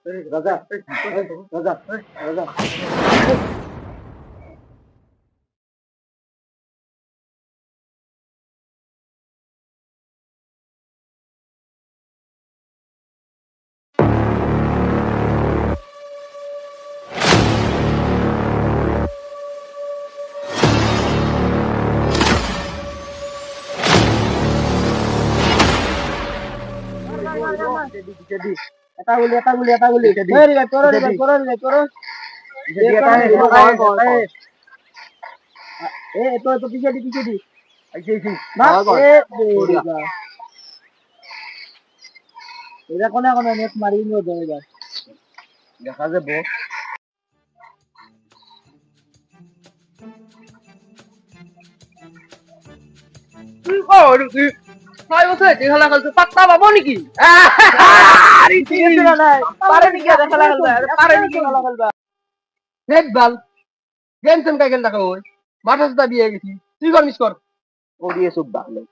রাজা রাজা রাজা এটা গুলি এটা কোনে কোনে নেট মারি নিও দেখা যাবে তুই কর তুই 6 বছর খেলা খেলছো পাত্তা পাবো নাকি আরে ঠিক আছে না পারে নাকি খেলা খেলবা পারে নাকি নেট বল গেম সেম কাই খেলতা কই মাথা সুতা দিয়ে গেছি তুই কর মিস কর ও দিয়ে সব ভালো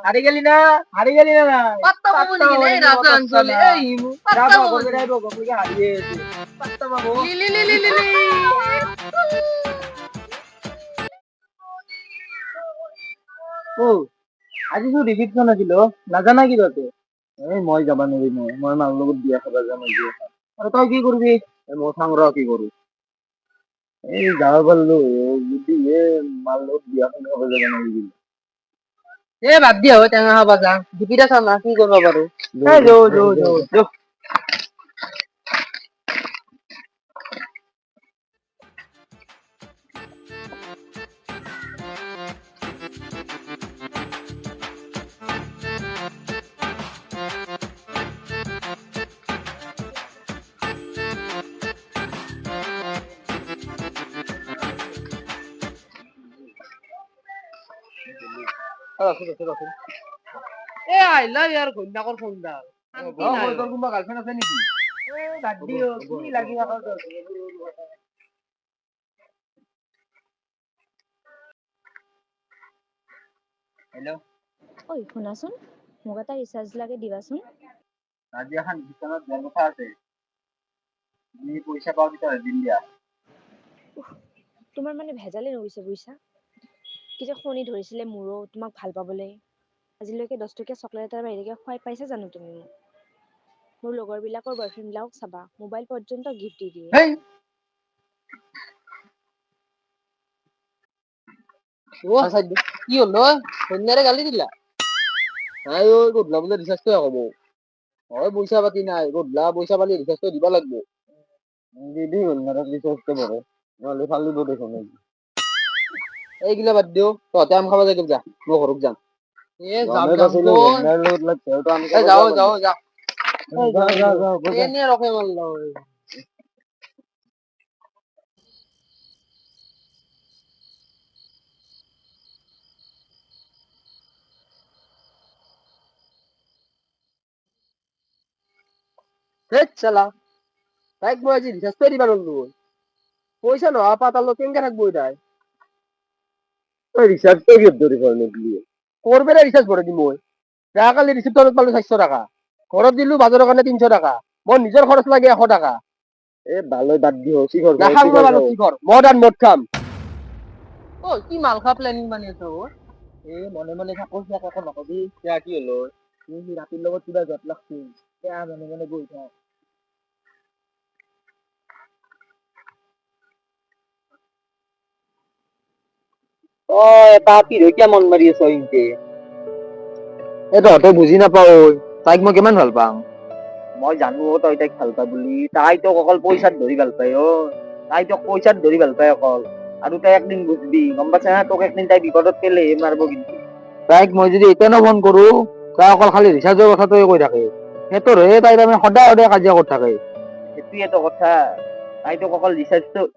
হারি গেলি না পাত্তা পাবো নাকি রে রাজা অঞ্চলে এই পাত্তা পাবো করবে রাইবো গফলিকে হারিয়ে গেছে পাত্তা পাবো লি লি লি লি লি লি। ও আজি তো রিপিট কোনা ছিল নাজানা কি তাতে এই মই যাবা নৰি মই মাৰ লগত বিয়া খাবা যাম আজি আৰু তই কি কৰিবি মই চাং ৰ কি কৰো এই যাব পাৰলো যদি মাৰ লগত বিয়া খাবা যাবা নৰি এ বাদ দিয়া হয় টেঙা খাবা যা দীপিতা চা না কি করবা পারো এই যো এ আইলা ইয়ার কন্যাকর ফোন দাও তোর কোনবা গার্লফ্রেন্ড আছে নেকি বাদ দিও কি লাগি রাখা হেল্ল' ঐ শুনাচোন মোক এটা ৰিচাৰ্জ লাগে দিবাচোন আজি এখন বিছনাত যোৱাৰ কথা আছে তুমি পইচা পাও তেতিয়া দিম দিয়া তোমাৰ মানে ভেজালে নগৈছে বুইছা কি যে শনি ধৰিছিলে মোৰো তোমাক ভাল পাবলৈ আজিলৈকে 10 টকীয়া চকলেট এটাৰ বাহিৰে খুৱাই পাইছা জানো তুমি মোক মোৰ লগৰবিলাকৰ বয়ফ্ৰেণ্ডবিলাকক চাবা মোবাইল পৰ্যন্ত গিফ্ট দি দিয়ে হেই ও কি হলো কন্যারে গালি দিলা নাই ওই গধলা বলে রিচার্জ তো হবো হয় পয়সা পাতি নাই গধলা পয়সা পালি রিচার্জ তো দিবা লাগবো দিদি অন্যরা রিচার্জ তো বড় নহলে ফালিব দেখোন এইগুলা বাদ দিও তহঁতে আম খাবা যাই যা মই ঘরক যাম এ যাম জামে যাম বাচিলো কোন অন্যার লগত লাগছে তো আমি এ যাও যাও যা যাও এনে রকে মারলো হে চালা তাইক মই আজি রিচার্জ তো দিবা লাগলো পয়সা নহা পাতালো কেনকে থাকবো এটাই রিচার্জ তো কি ধরে করনে দিলি করবে না রিচার্জ করে দিম মই কালি রিসিপ্ট পালো 400 টাকা ঘরত দিলো বাজারের কারণে 300 টাকা মোর নিজের খরচ লাগে 100 টাকা এ ভালো বাদ দিও কি করব নাখাং না মানুষ কি কর মদ আর মদ খাম ও কি মাল খা প্ল্যানিং বানিয়েছো এ মনে মনে থাকোস না কখন নকবি কি হলো তুই রাতির লগত কিবা জট লাগছি মনে মনে বই থাক ও পাপি রে কেমন মারি আছো ইনকে এ তহঁতে বুজি নাপাও তাইক মই কিমান ভাল পাওঁ মই জানো তই তাইক ভাল পা বুলি তাই তোক অকল পইচাত ধৰি ভাল পায় তাই তোক পইচাত ধৰি ভাল পায় অকল আৰু তাই একদিন বুজবি গম পাইছা না তোক একদিন তাই বিপদত পেলেহে মাৰিব কিন্তু তাইক মই যদি এতিয়া ফোন কৰো তাই অকল খালি ৰিচাৰ্জৰ কথাটোৱে কৈ থাকে সেইটোৰ তাই তাৰমানে সদায় সদায় কাজিয়া কৰি থাকে সেইটোৱেতো কথা তাই তোক অকল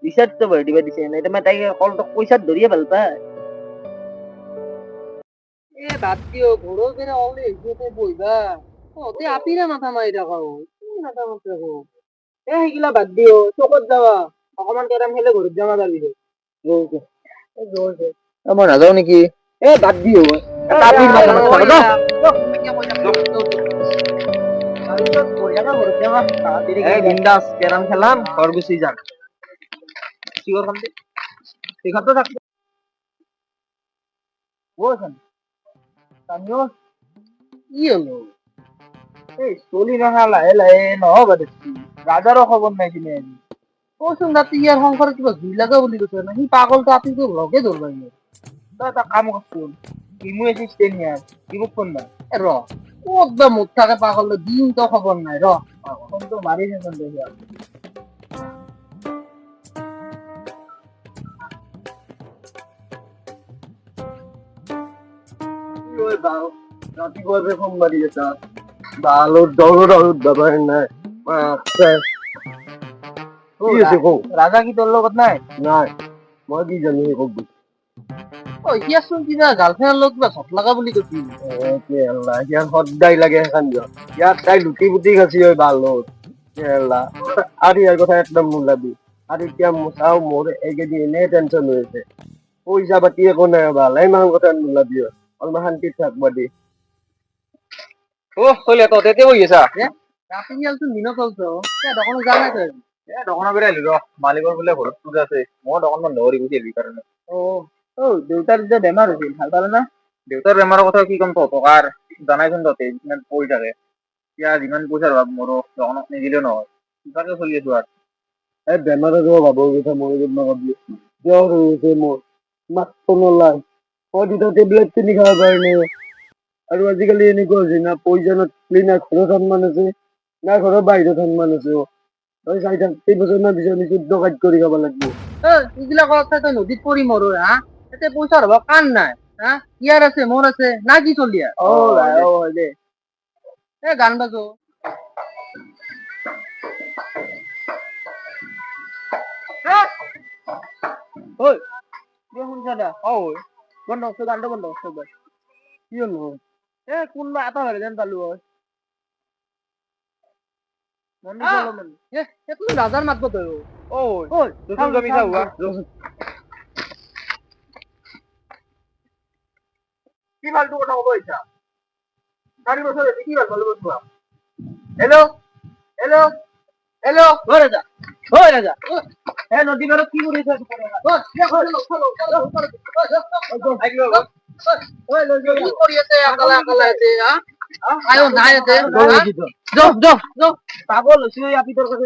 ৰিচাৰ্জটো ভৰাই দিবা দিছে নাই তাৰমানে তাই অকল তোক পইচাত ধৰিয়ে ভাল পায় এ বাদ দিও ঘৰৰ পেৰে অলে এইটোতে বহিবা তহঁতে আপিৰে মাথা মাৰি থাকা কি মাথা মাৰি থাকো এ সেইগিলা বাদ দিও চকত যাৱা অকমান কেৰাম খেলে ঘৰত যাবা পাৰিবি মই নাযাওঁ নেকি? বাদ দি কাটিৰ মাথা মাথা ন বিন্দাস কেরাম খেলাম ঘর গুছি যান শিওর খান সেখানে থাকবে বলছেন আমিও কি হলো? এই চলি না লাহে লাহে নহব দেখছি রাজারও খবর নাই কিনে আজি কচোন ৰাতি ইয়াৰ সংসাৰত কিবা জুই লগা বুলি কৈছে না, সি পাগলটো আপিটো লগে ধৰবা নিয়ে। তই এটা কাম কৰছুন ইমু এসিস্টেন্ট ইয়াৰ ইমুক ফোন না ৰ ক'ত বা মুখ থাকে পাগল দিন তো খবৰ নাই ৰ ফোন তো মারি সেখান দেখি রাতি করবে ফোন মারি যেটা ভালো দৌড় দাবার নাই আচ্ছা কি আছে কো রাজা কি তোর লগত নাই নাই মই কি জানি কব অ ইয়াচোন কিবা গাৰ্লফ্ৰেণ্ডৰ লগত কিবা চট লগা বুলি কৈছিল। আল্লাহ ইয়ার সদাই লাগে এখান ইয়ার তাই লুটি বুটি খাচ্ছি ওই ভালো আল্লাহ আর ইয়ার কথা একদম নোলাবি আর এতিয়া চাও মোর এইকেদিন এনে টেনশন হয়েছে পয়সা পাতি একো নাই ভাল ইমান কথা নোলাবি অলপ শান্তিত থাকবা দি ও কইলে তো তেতে বহি আছা ৰাতি ইয়ালচোন দিনত চলছ দোকানত যা নাই তই? দোকানৰ পৰা আহিলো ৰ মালিকৰ বোলে ঘৰত পূজা আছে মই দোকান বন্ধ কৰি গুচি আহিলো কাৰণে দেউতাৰ যে বেমাৰ হৈছিল ভাল পালে না দেউতাৰ বেমাৰৰ কথা কি কম টকাৰ জানাইচোন তহঁতে ইমান পৰি থাকে এতিয়া যিমান পইচাৰ অভাৱ মোৰো দোকানত নিদিলেও নহয় কিবাকে চলি আছো আৰু এই বেমাৰৰ অভাৱৰ কথা মই নকবি জ্বৰ হৈছে মোৰ মাতটো নোলাই মই দুটা টেবলেট কিনি খাব কাৰণে আৰু আজিকালি এনেকুৱা হৈছে না পইচা নাথাকিলে না ঘৰত সন্মান আছে না ঘৰৰ বাহিৰত সন্মান আছে তই চাই থাক কেইবছৰ মান পিছত নিচুত ডকাইত কৰি খাব লাগিব এইবিলাক কথা তই নদীত পৰি মৰো হা এতে পইচাৰ অভাৱ কাণ নাই হা ইয়াৰ আছে মোৰ আছে না কি চলি দে গান বাজো শুনছা দা বন্ধ করছো গানটা বন্ধ করছো একবার কি হলো কোনবা এটা হলে যেন পালো হয় তুমি ৰাজাৰ মাতব তই কি ফালতু কথা কব ইচ্ছা 4 বছর হয়েছে কি ভালো বলবো হ্যালো হ্যালো হ্যালো ও রাজা নদী মারত কি করেছ পাগল হয়েছিল আপনি তোর কাছে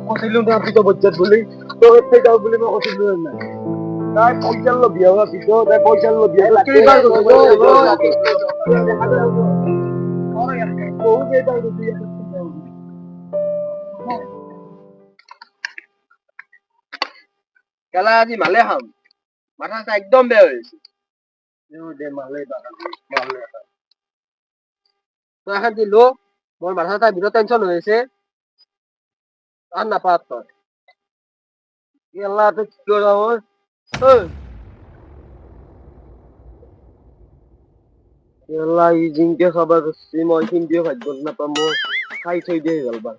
কৈছিলো না আপনি তো বজ্জাত বলি তোর যাও বলি মই কৈছিলো না তাই পয়সার লোভিয়া হওয়ার পিছত তাই পয়সার লোভিয়া খেলা আজি মালে খাম মাথা একদম বেয়া হয়েছে তই এখন দিলো মোৰ মাথা বিৰাট টেনচন হৈ আছে আর নাপাত তই আল্লাহ তো কি করা হয় আল্লাহ ই জিনকে খাবার করছি মই কিন্তু ভাগ্য নাপাম মই খাই থৈ দিয়ে গেলবা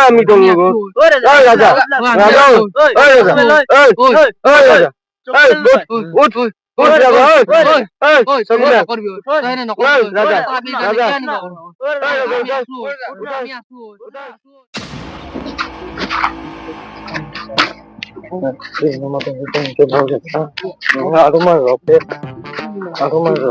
আমি তোর আকৌ মাৰিব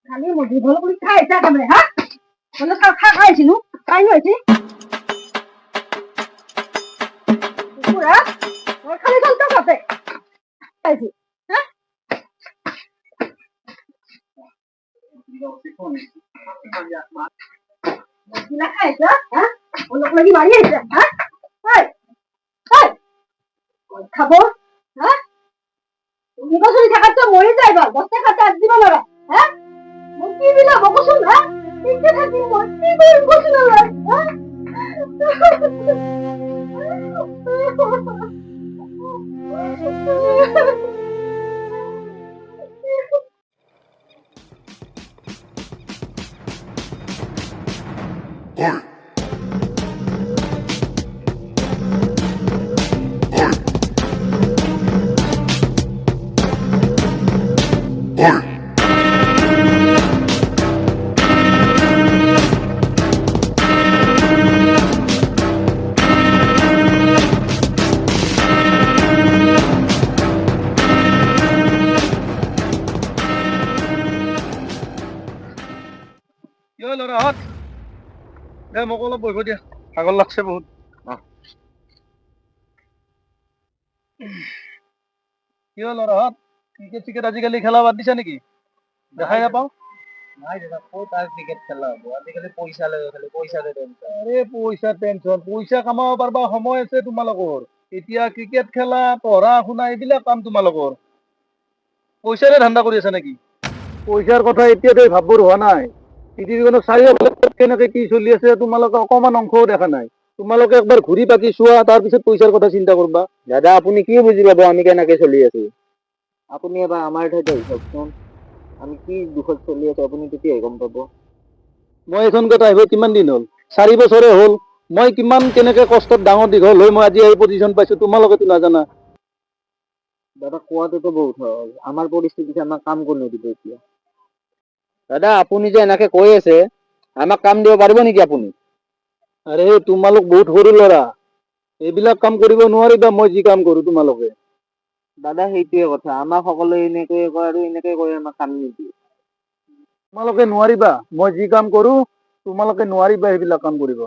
খালি মুরগি ভালো করে খাইছা কেমনে হ্যাঁ বলে খাইছিনু খাই হয়েছি পুরা ওর খালি চলতে কাছে খাইছি হ্যাঁ মুরগিলা খাইছা হ্যাঁ ও লোক লাগি বাড়ি আইছে হ্যাঁ হাই হাই খাবো হ্যাঁ তুমি বসে থাকার তো মরে যাইবা 10 টাকা চার্জ দিবা না হ্যাঁ মুরগি দিলা বকছুন হ্যাঁ তিনটে থাকি মুরগি করে বসে না হ্যাঁ ল'ৰাহঁত দে মোক অলপ বহিব দিয়া ভাগৰ লাগছে বহুত কিয় ল'ৰাহঁত ক্ৰিকেট চিকেট আজিকালি খেলা বাদ দিছা নেকি দেখাই নাপাওঁ নাই দাদা ক'ত আৰু ক্ৰিকেট খেলা হ'ব আজিকালি পইচা লাগে খালি পইচাৰে টেনচন আৰে পইচা টেনচন পইচা কামাব পাৰিবা সময় আছে তোমালোকৰ এতিয়া ক্ৰিকেট খেলা পঢ়া শুনা এইবিলাক কাম তোমালোকৰ পইচাৰে ধান্দা কৰি আছা নেকি পইচাৰ কথা এতিয়াতো ভাববোৰ হোৱা নাই পৃথিৱীখনৰ চাৰিওফালে কেনেকে কি চলি আছে তোমালোকে অকমান অংশও দেখা নাই তোমালোকে একবাৰ ঘূৰি পাকি চোৱা তাৰপিছত পইচাৰ কথা চিন্তা কৰবা দাদা আপুনি কি বুজি পাব আমি কেনেকে চলি আছো আপুনি এবাৰ আমাৰ ঠাইতে আহি চাওকচোন আমি কি দুখত চলি আছো আপুনি তেতিয়াই গম পাব মই এইখন কথা আহিব কিমান দিন হ'ল 4 বছৰে হ'ল মই কিমান কেনেকে কষ্টত ডাঙৰ দীঘল হৈ মই আজি এই পজিশ্যন পাইছো তোমালোকেতো নাজানা দাদা কোৱাটোতো বহুত হ'ল আমাৰ পৰিস্থিতিত আমাক কাম কোনে দিব এতিয়া দাদা আপুনি যে এনেকে কৈ আছে আমাক কাম দিব পাৰিব নেকি আপুনি আৰে তোমালোক বহুত সৰু ল'ৰা এইবিলাক কাম কৰিব নোৱাৰিবা মই যি কাম কৰো তোমালোকে দাদা সেইটোৱে কথা আমাক সকলোৱে এনেকৈ কয় আৰু এনেকৈ কৈ আমাক কাম নিদিয়ে তোমালোকে নোৱাৰিবা মই যি কাম কৰো তোমালোকে নোৱাৰিবা এইবিলাক কাম কৰিব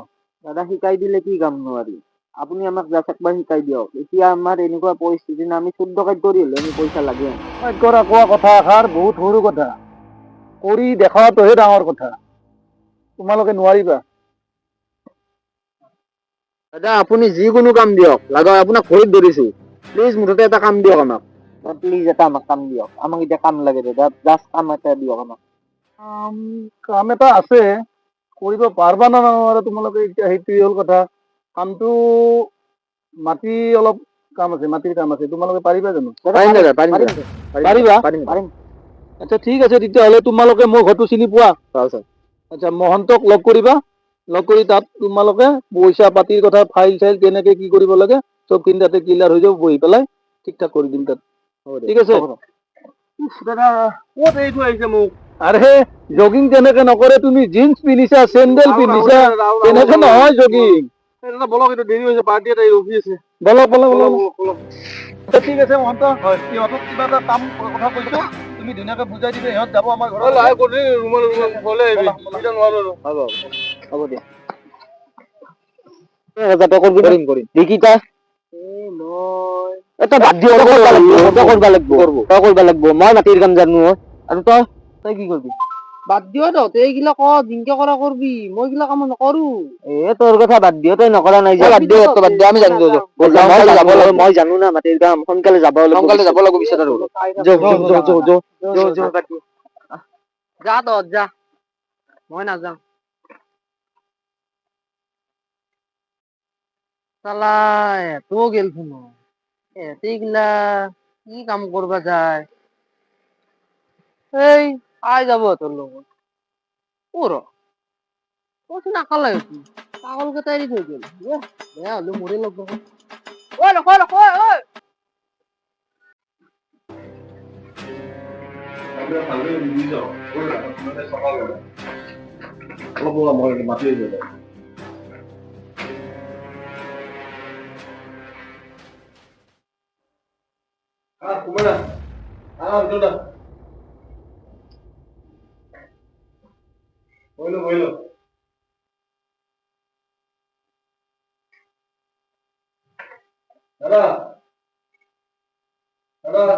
দাদা শিকাই দিলে কি কাম নোৱাৰি আপুনি আমাক জাষ্ট একবাৰ শিকাই দিয়ক এতিয়া আমাৰ এনেকুৱা পৰিস্থিতি না আমি 14 কাজ কৰি হলে আমি পইচা লাগে কৰা কোৱা কথা এষাৰ বহুত সৰু কথা কৰি দেখাটোহে ডাঙৰ কথা তোমালোকে নোৱাৰিবা দাদা আপুনি যিকোনো কাম দিয়ক লাগা আপোনাক ভৰিত ধৰিছো প্লিজ মুঠতে এটা কাম দিয়ক আমাক প্লিজ এটা আমাক কাম দিয়ক আমাক এতিয়া কাম লাগে দাদা জাষ্ট কাম এটা দিয়ক আমাক কাম এটা আছে কৰিব পাৰবা না নোৱাৰা তোমালোকে এতিয়া সেইটোৱে হ'ল কথা কামটো মাটি অলপ কাম আছে মাটিৰ কাম আছে তোমালোকে পাৰিবা জানো পাৰিবা পাৰিম আচ্ছা ঠিক আছে তেতিয়াহ'লে তোমালোকে মোৰ ঘৰটো চিনি পোৱা আচ্ছা মহন্তক লগ কৰিবা লগ কৰি তাত তোমালোকে পইচা পাতিৰ কথা ফাইল চাইল কেনেকে কি কৰিব লাগে চবখিনি তাতে ক্লিয়াৰ হৈ যাব বহি পেলাই ঠিক ঠাক কৰি দিম তাত ঠিক আছে দাদা ক'ত এইটো আহিছে মোক আৰে জগিং তেনেকে নকৰে তুমি জিন্স পিন্ধিছা চেণ্ডেল পিন্ধিছা তেনেকে নহয় জগিং বলক এইটো দেৰি হৈছে পাৰ্টি এটা ৰখি আছে বলক বলক বলক ঠিক আছে মহন্ত সিহঁতক কিবা এটা কাম কথা কৈছো তুমি ধুনীয়াকে বুজাই দিবা সিহঁত যাব আমাৰ ঘৰত হ'ব দিয়া দেখিতা এটা বাদ দিয় কৰিব লাগিব মই মাটিৰ কাম জানো আৰু তই তই কি কৰিবি বাদ দিও তহঁতে এইগিলা দিনকে কৰা কৰবি মই এইগিলা কাম নকৰো তোৰ কথা বাদ দিও, তই নকৰা নাই যে। বাদ দিও বাদ দিও আমি জানো মই যাব লাগিব, মই জানো না মাটিৰ কাম সোনকালে যাব লাগিব। সোনকালে যাব লাগিব বিচাৰ আৰু যা তহঁত যা মই নাযাওঁ চালা এহঁতো গেল শুনো এহঁতে এইগিলা কি কাম কৰবা যায় এই আই যাব তোৰ লগত কচোন নাকালে পাগল কেইটা এৰি থৈ গেল বেয়া হলো মোৰে লগ ঐ নকয় নকয় ঐ মই মাতি দিলো কুমাৰা ভিতৰত বহিলো দাদা দাদা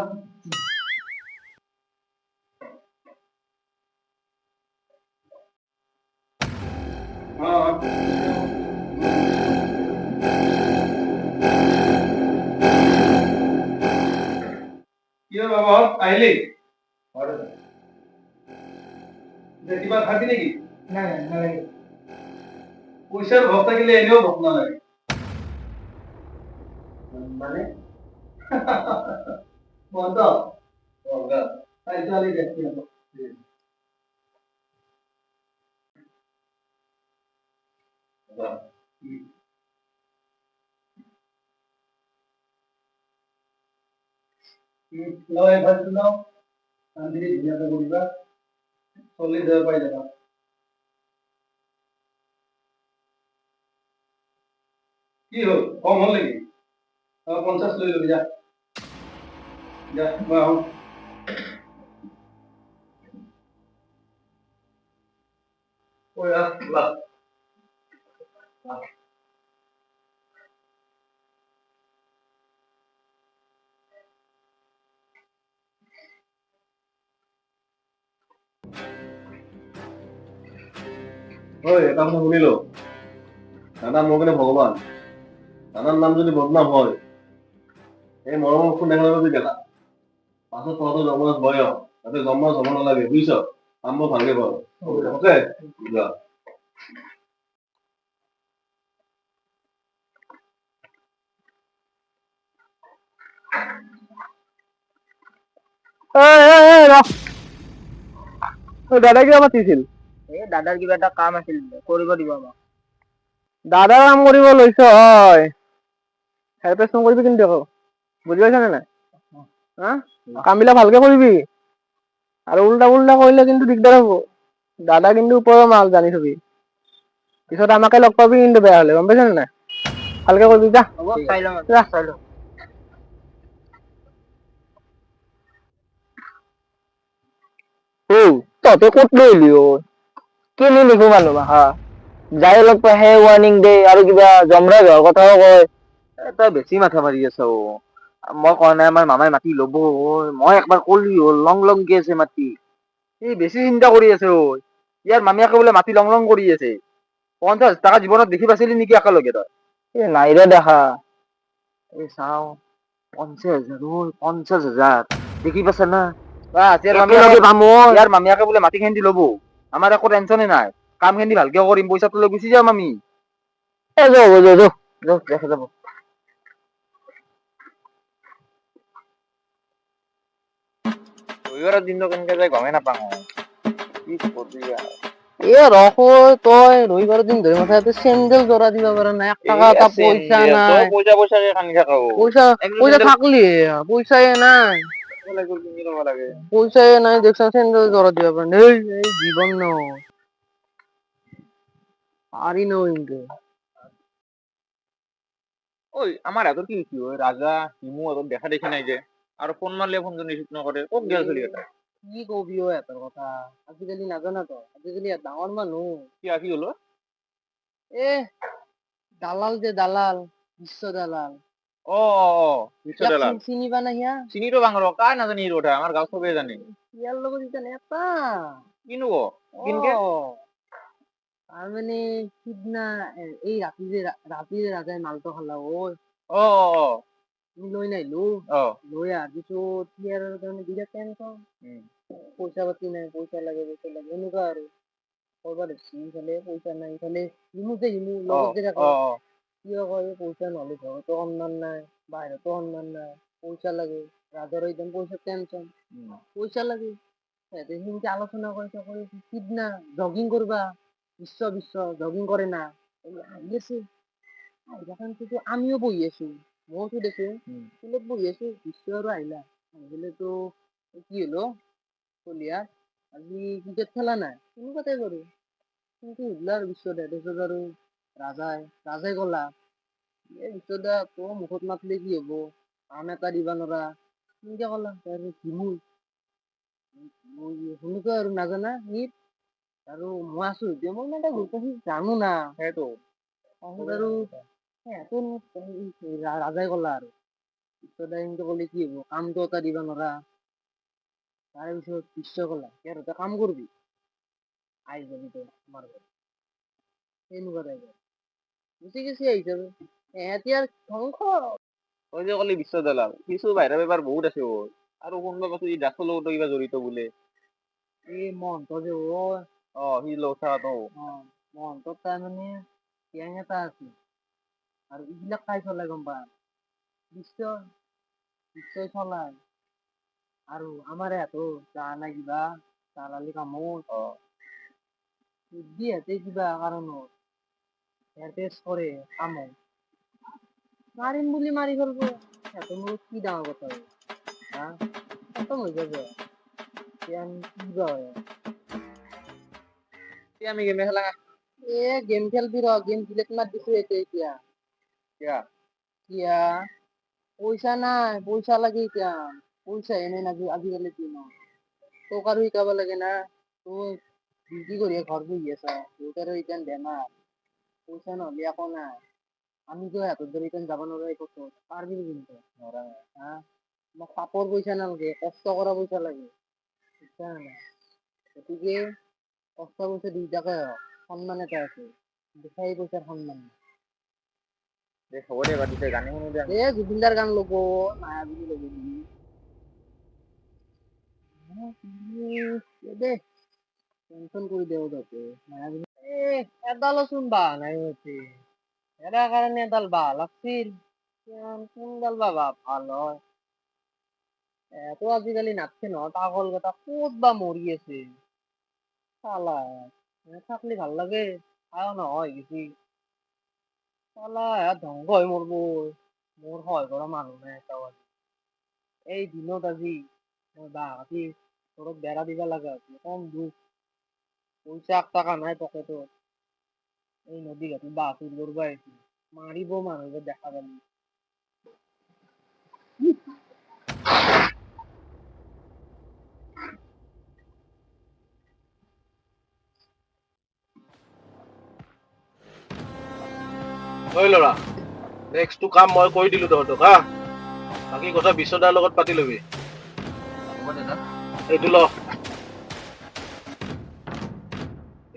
কি বাবা আহিলি কিবা খাবি নেকি পইচাৰ ভোক থাকিলে এনেও ভোক নালাগে মানে বন্ধ ধুনীয়াকে কৰিবা 40,000 পাই যাবা কি হ'ল কম হ'ল নেকি 50 লৈ লবি যা মই আহো ঐ লা এটা কথা শুনিলো দাদা মোৰ কাৰণে ভগৱান দাদাৰ নাম যদি বদনাম হয় এই মৰমৰ ফোন দেখা যদি গেলা পাছত তহঁতৰ জন্মত বয়স তাতে জন্ম হ'ব নালাগে বুজিছ কামবোৰ ভালকে কৰ অকে যোৱা দাদা কিয় মাতিছিল? দাদাৰ কিবা এটা কাম আছিল কৰিব দিব আমাক দাদাৰ কাম কৰিব লৈছ হয় হেল্প কৰিবি কিন্তু আকৌ বুজি পাইছা নে নাই কাম বিলাক ভালকে কৰিবি আৰু উল্টা পুল্টা কৰিলে কিন্তু দিগদাৰ হ'ব দাদা কিন্তু ওপৰৰ মাল জানি থবি পিছত আমাকে লগ পাবি কিন্তু বেয়া হলে গম পাইছা নে নাই ভালকে কৰিবি যা চাই লওঁ তহঁতে ক'ত লৈ আহিলি কেনে লিখো মানুহ মাহা যাই লগ পাই সেই ৱাৰ্ণিং দে আৰু কিবা জমৰাই হোৱাৰ কথাও কয় তই বেছি মাথা মাৰি আছ মই কোৱা নাই আমাৰ মামাই মাটি লব মই একবাৰ কলি হ'ল লং লং কে আছে মাটি এই বেছি চিন্তা কৰি আছে ইয়াৰ মামীয়াকে বোলে মাটি লং লং কৰি আছে 50,000 টকা জীৱনত দেখি পাইছিলি নেকি একেলগে তই নাই ৰে দেখা এই চাও 50,000 50,000 দেখি পাইছা না ইয়াৰ মামীয়াকে বোলে মাটি খিনি ল'ব আমাৰ একো টেনচনে নাই কাম খিনি ভালকে কৰিম পইচাটো লৈ গুচি যাম আমি দেখা যাব ৰবিবাৰৰ দিনটো কেনেকে যায় গমেই নাপাওঁ কি কৰবি ৰখ তই ৰবিবাৰৰ দিন ধৰি মাথা চেণ্ডেল জোৰা দিব পাৰা নাই 1 টকা এটা পইচা নাই পইচা থাকলি পইচাই নাই পইচাই নাই দেখছোন চেণ্ডেল জোৰা দিব পাৰা নাই এই জীৱন ন পাৰি ন কিন্তু আমাৰ হাতত কি হৈছে ৰাজা হিমু হাতত দেখা দেখি নাই যে আৰু ফোন মাৰিলে ফোনটো ৰিচিভ নকৰে ক'ত গেল চলি এটা কি কবি এটাৰ কথা আজিকালি নাজানা তো আজিকালি ডাঙৰ মানুহ কি হলো এ দালাল যে দালাল বিশ্ব দালাল অ বিশ্ব ইয়াক দালাল চিনিবা না সিয়া চিনিটো বাঙৰ কাৰ নাজানি এইটো কথা আমাৰ গাঁৱত চবেই জানে ইয়াৰ লগত এতিয়া নেতা কিনো ক কিনকে তাৰমানে সিদিনা এই ৰাতি যে ৰাজাই মালটো খালা ঐ অ অ তুমি লৈ নাহিলো অ লৈ আহাৰ পিছত সি আৰু তাৰমানে বিৰাট টেনচন পইচা পাতি নাই পইচা লাগে এনেকুৱা আৰু কৰবা ধৰছি ইফালে পইচা নাই ইফালে হিমু লগত যে থাকে কিয় কয় পইচা নহলে ঘৰতো সন্মান নাই বাহিৰতো সন্মান নাই পইচা লাগে ৰাজৰ একদম পইচাৰ টেনচন পইচা লাগে সিহঁতে সেনেকে আলোচনা কৰি সিদিনা জগিং কৰবা বিশ্ব জগিং কৰে না আহি আছে আমিও বহি আছো মইতো দেখো স্কুলত বহি আছো বিশ্ব আৰু আহিলা আহি পেলাইতো কি হলো চলিয়া আজি ক্ৰিকেট খেলা নাই এনেকুৱাতে কৰো কিন্তু সুধিলা আৰু বিশ্ব তাৰপিছত আৰু ৰাজাই ক'লা এই বিশ্বদা তোৰ মুখত মাতিলে কি হব কাম এটা দিবা নৰা সেনেকে ক'লা সেনেকুৱা আৰু নাজানা নিত আৰু মই আছো এতিয়া মই ইমান এটা গুৰুত্ব জানো না সেইটো তাৰপিছত আৰু ৰাজাই ক'লা আৰু বিশ্বদাই সেনেকে ক'লে কি হব কামটো এটা দিবা নৰা তাৰে পিছত বিশ্ব ক'লা ইয়াৰ এটা কাম কৰবি আহি যাবি তই আমাৰ ঘৰত সেনেকুৱা টাইপৰ গুচি গুচি আহি যাব এহেঁতি আৰু ধ্বংস তই যে ক'লি বিশ্ব দালাল কিছু বাহিৰা বেপাৰ বহুত আছে আৰু কোনোবা পাছত ই ডাক্তৰ লগতো কিবা জড়িত বোলে এই মহন্ত যে সি লগত থাকাটো মহন্তর তাৰমানে গ্যাং এটা আছে আৰু এইবিলাক খাই চলাই গম পা নিশ্চয় চলাই আৰু আমাৰ ইয়াতো যা নাই কিবা দালালি কামত সিহঁতে কিবা কাৰণত এটেচ কৰে কামত মাৰিম বুলি মাৰি ফেলব সিহঁতৰ লগত কি ডাঙৰ কথা হয় হা খতম হৈ যাব এতিয়া কি বা হয় আমি গেমে খেলা গেম খেলবি ৰ গেম ডিলেট মাৰ দিছো এতিয়া কিয়া কিয়া পইচা নাই পইচা লাগে এতিয়া পইচা এনে আজিকালি দিনত তোক আৰু শিকাব লাগে না তই ডিউটি কৰিয়ে ঘৰ বহি আছা দেউতাৰো এতিয়া বেমাৰ পইচা নহলে একো নাই আমিতো সিহঁতৰ দৰে এতিয়া যাব নোৱাৰো ক'তো পাৰবি কিন্তু নৰা হা মোক পাপৰ পইচা নালাগে কষ্ট কৰা পইচা লাগে বুজছা নাই গতিকে কষ্ট পইচা দুইটাকে হওক সন্মান এটা আছে সেই পইচাৰ সন্মান দে হ'ব দে বাদ দিছে গানে শুনো দে আমি জুবিনদাৰ গান ল'ব মায়া বুলি ল'ব দে টেনচন কৰি দেও তাতে এডালচোন বাহ নাই হৈছে এটাৰ কাৰণে এডাল বাহ লাগছিল কোনডাল বা ভাল হয় এটো আজিকালি নাচছে নহয় পাগল কেইটা ক'ত বা মৰি আছে চালা থাকলি ভাল লাগে আৰু নহয় কিছু চালা ধ্বংস হৈ মৰব মোৰ সহায় কৰা মানুহ নাই এটাও এই দিনত আজি মই বাহ কাটি ঘৰত বেৰা দিবা লগা হৈছে কম দুখ পইচা 1 টকা নাই পকেটত এই নদী ঘাটত বাহ চুৰ কৰবা আহিছো মাৰিব মানুহ দেখা পালি ঐ ল'ৰা নেক্সটটো কাম মই কৰি দিলো তহঁতক হা বাকী কথা বিশ্বদাৰ লগত পাতি লবি হ'ব দাদা এইটো ল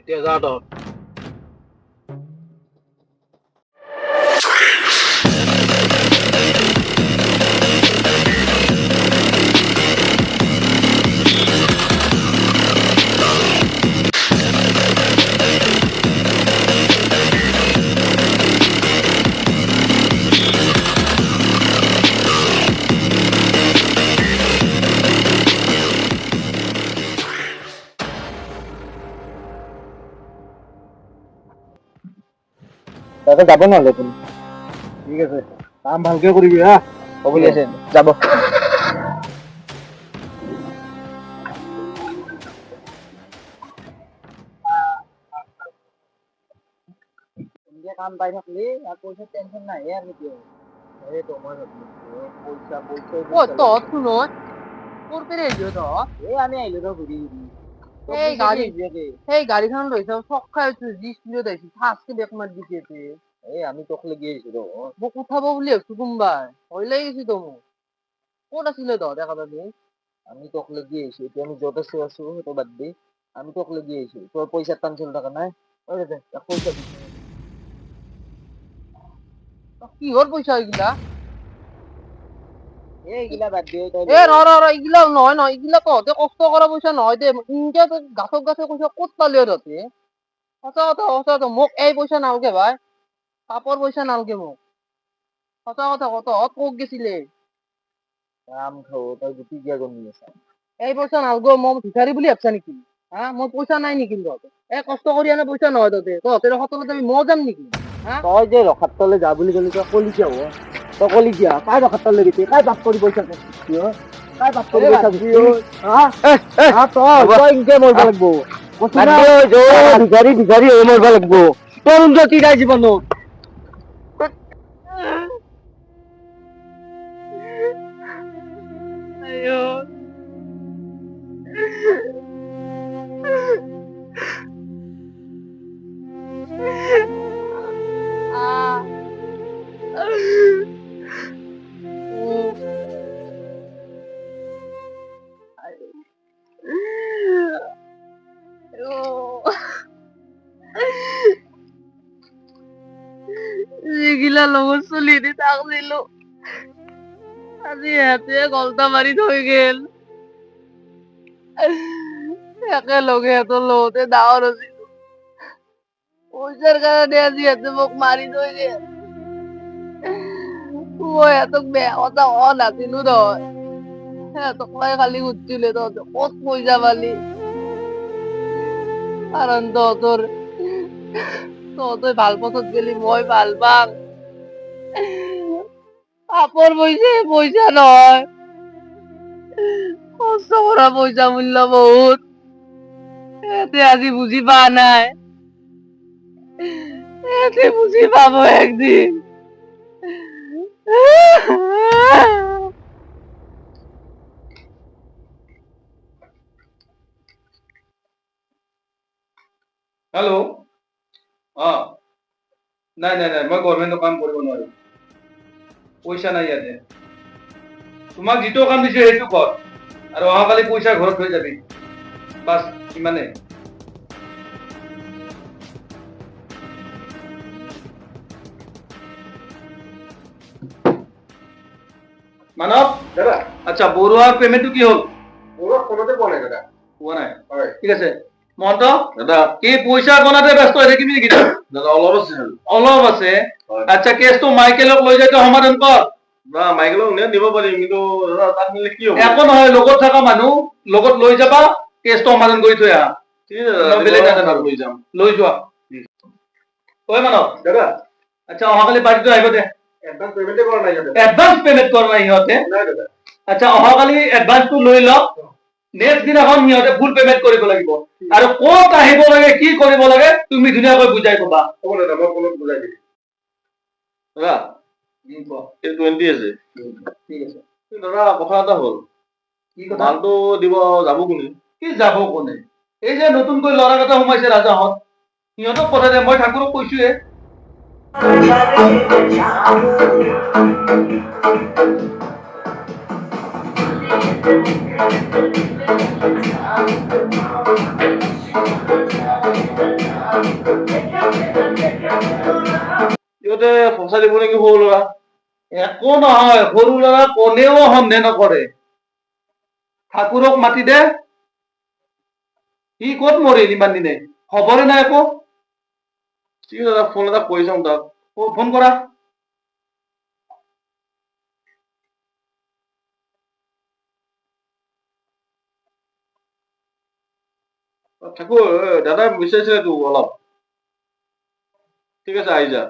এতিয়া যা তহঁত দাদা যাব নহ'লে তুমি ঠিক আছে কাম ভালকে কৰিবি হা হ'ব দিছে যাব এনেকে কাম পাই থাকলি আর পয়সার টেনশন নাই আর কেতিয়া এইটো মই পইচা তহঁত শুনত তোৰ পেৰে আহিলো তহঁত আমি আহিলো ৰ ঘূৰি সেই গাড়ীখন লৈছ চক খাই উঠছো যি স্পীডত আহিছে ফাঁচকে বেক মাৰ দিছে এই আমি তোক লাগি আহিছো ৰ মোক উঠাব বুলি ভাবছো কোনবাই ভয় লাগি গৈছে তো মোক ক'ত আছিলে তহঁতে কাবাদি আমি তোক লাগি আহিছো এতিয়া আমি য'ত আছো সেইটো বাদ দি আমি তোক লাগি আহিছো তোৰ পইচাৰ টান চলি থকা নাই ঐ দে তাক পইচা দি কিহৰ পইচা এইগিলা এইগিলা বাদ দি তই এ ৰ এইগিলা নহয় নহয় এইগিলা তহঁতে কষ্ট কৰা পইচা নহয় দে ইনকে গাছক গাছে পইচা ক'ত পালি তহঁতে সঁচা কথা মোক এই পইচা নালগে ভাই পাপৰ পইচা নালগে মোক সঁচা কথা কত তহঁত ক'ত গেছিলে কাম খাব তই গুটি কিয় গমি আছা এই পইচা নালগো মই ভিখাৰী বুলি ভাবছা নেকি হা মোৰ পইচা নাই নেকি তহঁতে এই কষ্ট কৰি আনা পইচা নহয় তহঁতে সতলত আমি মই যাম নেকি তই যে ৰখাত তলে যা বুলি ক'লি তই কলি কিয় হ'ব তই কলি কিয় কাই ৰখাত তলে গৈছে কাই বাপ কৰি পইচা খুজিছি কাই বাপ কৰি পইচা খুজিছি তই ইনকে মৰব লাগব ভিখাৰী ভিখাৰী হৈ মৰব লাগব তোৰ উন্নতি নাই জীৱনত যিগিলা লগত চলি দি থাকছিলো আজি সিহঁতে গল্টা মাৰি থৈ গেল একেলগে সিহঁতৰ লগতে ডাঙৰ হৈছিলো পইচাৰ কাৰণে আজি সিহঁতে মোক মাৰি থৈ গেল মই সিহঁতক বেয়া কথা কোৱা নাছিলো নহয় সিহঁতক মই খালি সুধিছিলে তহঁতে ক'ত পইচা পালি কাৰণ তহঁতে ভাল পথত গেলি মই ভাল পাম পাপৰ পইচা নহয় কষ্ট কৰা পইচা মূল্য বহুত সিহঁতে আজি বুজি পোৱা নাই সিহঁতে বুজি পাব একদিন হেল্ল' নাই নাই নাই মই গভৰ্ণমেণ্টৰ কাম কৰিব নোৱাৰো পইচা নাই ইয়াতে তোমাক যিটো কাম দিছে সেইটো কৰ আৰু অহাকালি পইচা ঘৰত থৈ যাবি বাছ ইমানে মানৱ দাদা আচ্ছা বৰুৱাৰ পেমেণ্টটো কি হ'ল বৰুৱাৰ ফোনতে পোৱা নাই দাদা পোৱা নাই হয় ঠিক আছে মহন্ত দাদা কি পইচা গণাতে ব্যস্ত হৈ থাকিবি নেকি দাদা অলপ আছে আচ্ছা কেছটো মাইকেলক লৈ যাই সমাধান কৰ না মাইকেলক নিব পাৰিম কিন্তু দাদা তাত নিলে কি হ'ব একো নহয় লগত থকা মানুহ লগত লৈ যাবা কেছটো সমাধান কৰি থৈ আহা ঠিক আছে দাদা বেলেগ দাদা লৈ যাম লৈ যোৱা ঐ মানৱ দাদা আচ্ছা অহাকালি পাৰ্টিটো আহিব দে এডভান্স পেমেণ্টে কৰা নাই সিহঁতে এডভান্স পেমেণ্ট কৰা নাই সিহঁতে নাই দাদা আচ্ছা অহাকালি এডভান্সটো লৈ লওক নেক্সট দিনাখন সিহঁতে ফুল পেমেণ্ট কৰিব লাগিব আৰু ক'ত আহিব লাগে কি কৰিব লাগে তুমি ধুনীয়াকৈ বুজাই কবা হ'ব দাদা মই ফোনত বুজাই দিম দাদা 20 আছে ঠিক আছে দাদা কথা এটা হ'ল কি কথা মালটো দিব যাব কোনে কি যাব কোনে এই যে নতুনকৈ ল'ৰাকেইটা সোমাইছে ৰাজাহঁত সিহঁতক পঠাই দে মই ঠাকুৰক কৈছোৱে সিহঁতে ফচাই দিব নেকি সৰু ল'ৰা একো নহয় সৰু ল'ৰা কোনেও সন্দেহ নকৰে ঠাকুৰক মাতি দে সি ক'ত মৰিল ইমান দিনে খবৰে নাই একো ঠিক আছে দাদা ফোন এটা কৰি চাওঁ তাক ফোন কৰা ঠাকুৰ দাদাই বিচাৰিছিলে তো অলপ ঠিক আছে আহি যা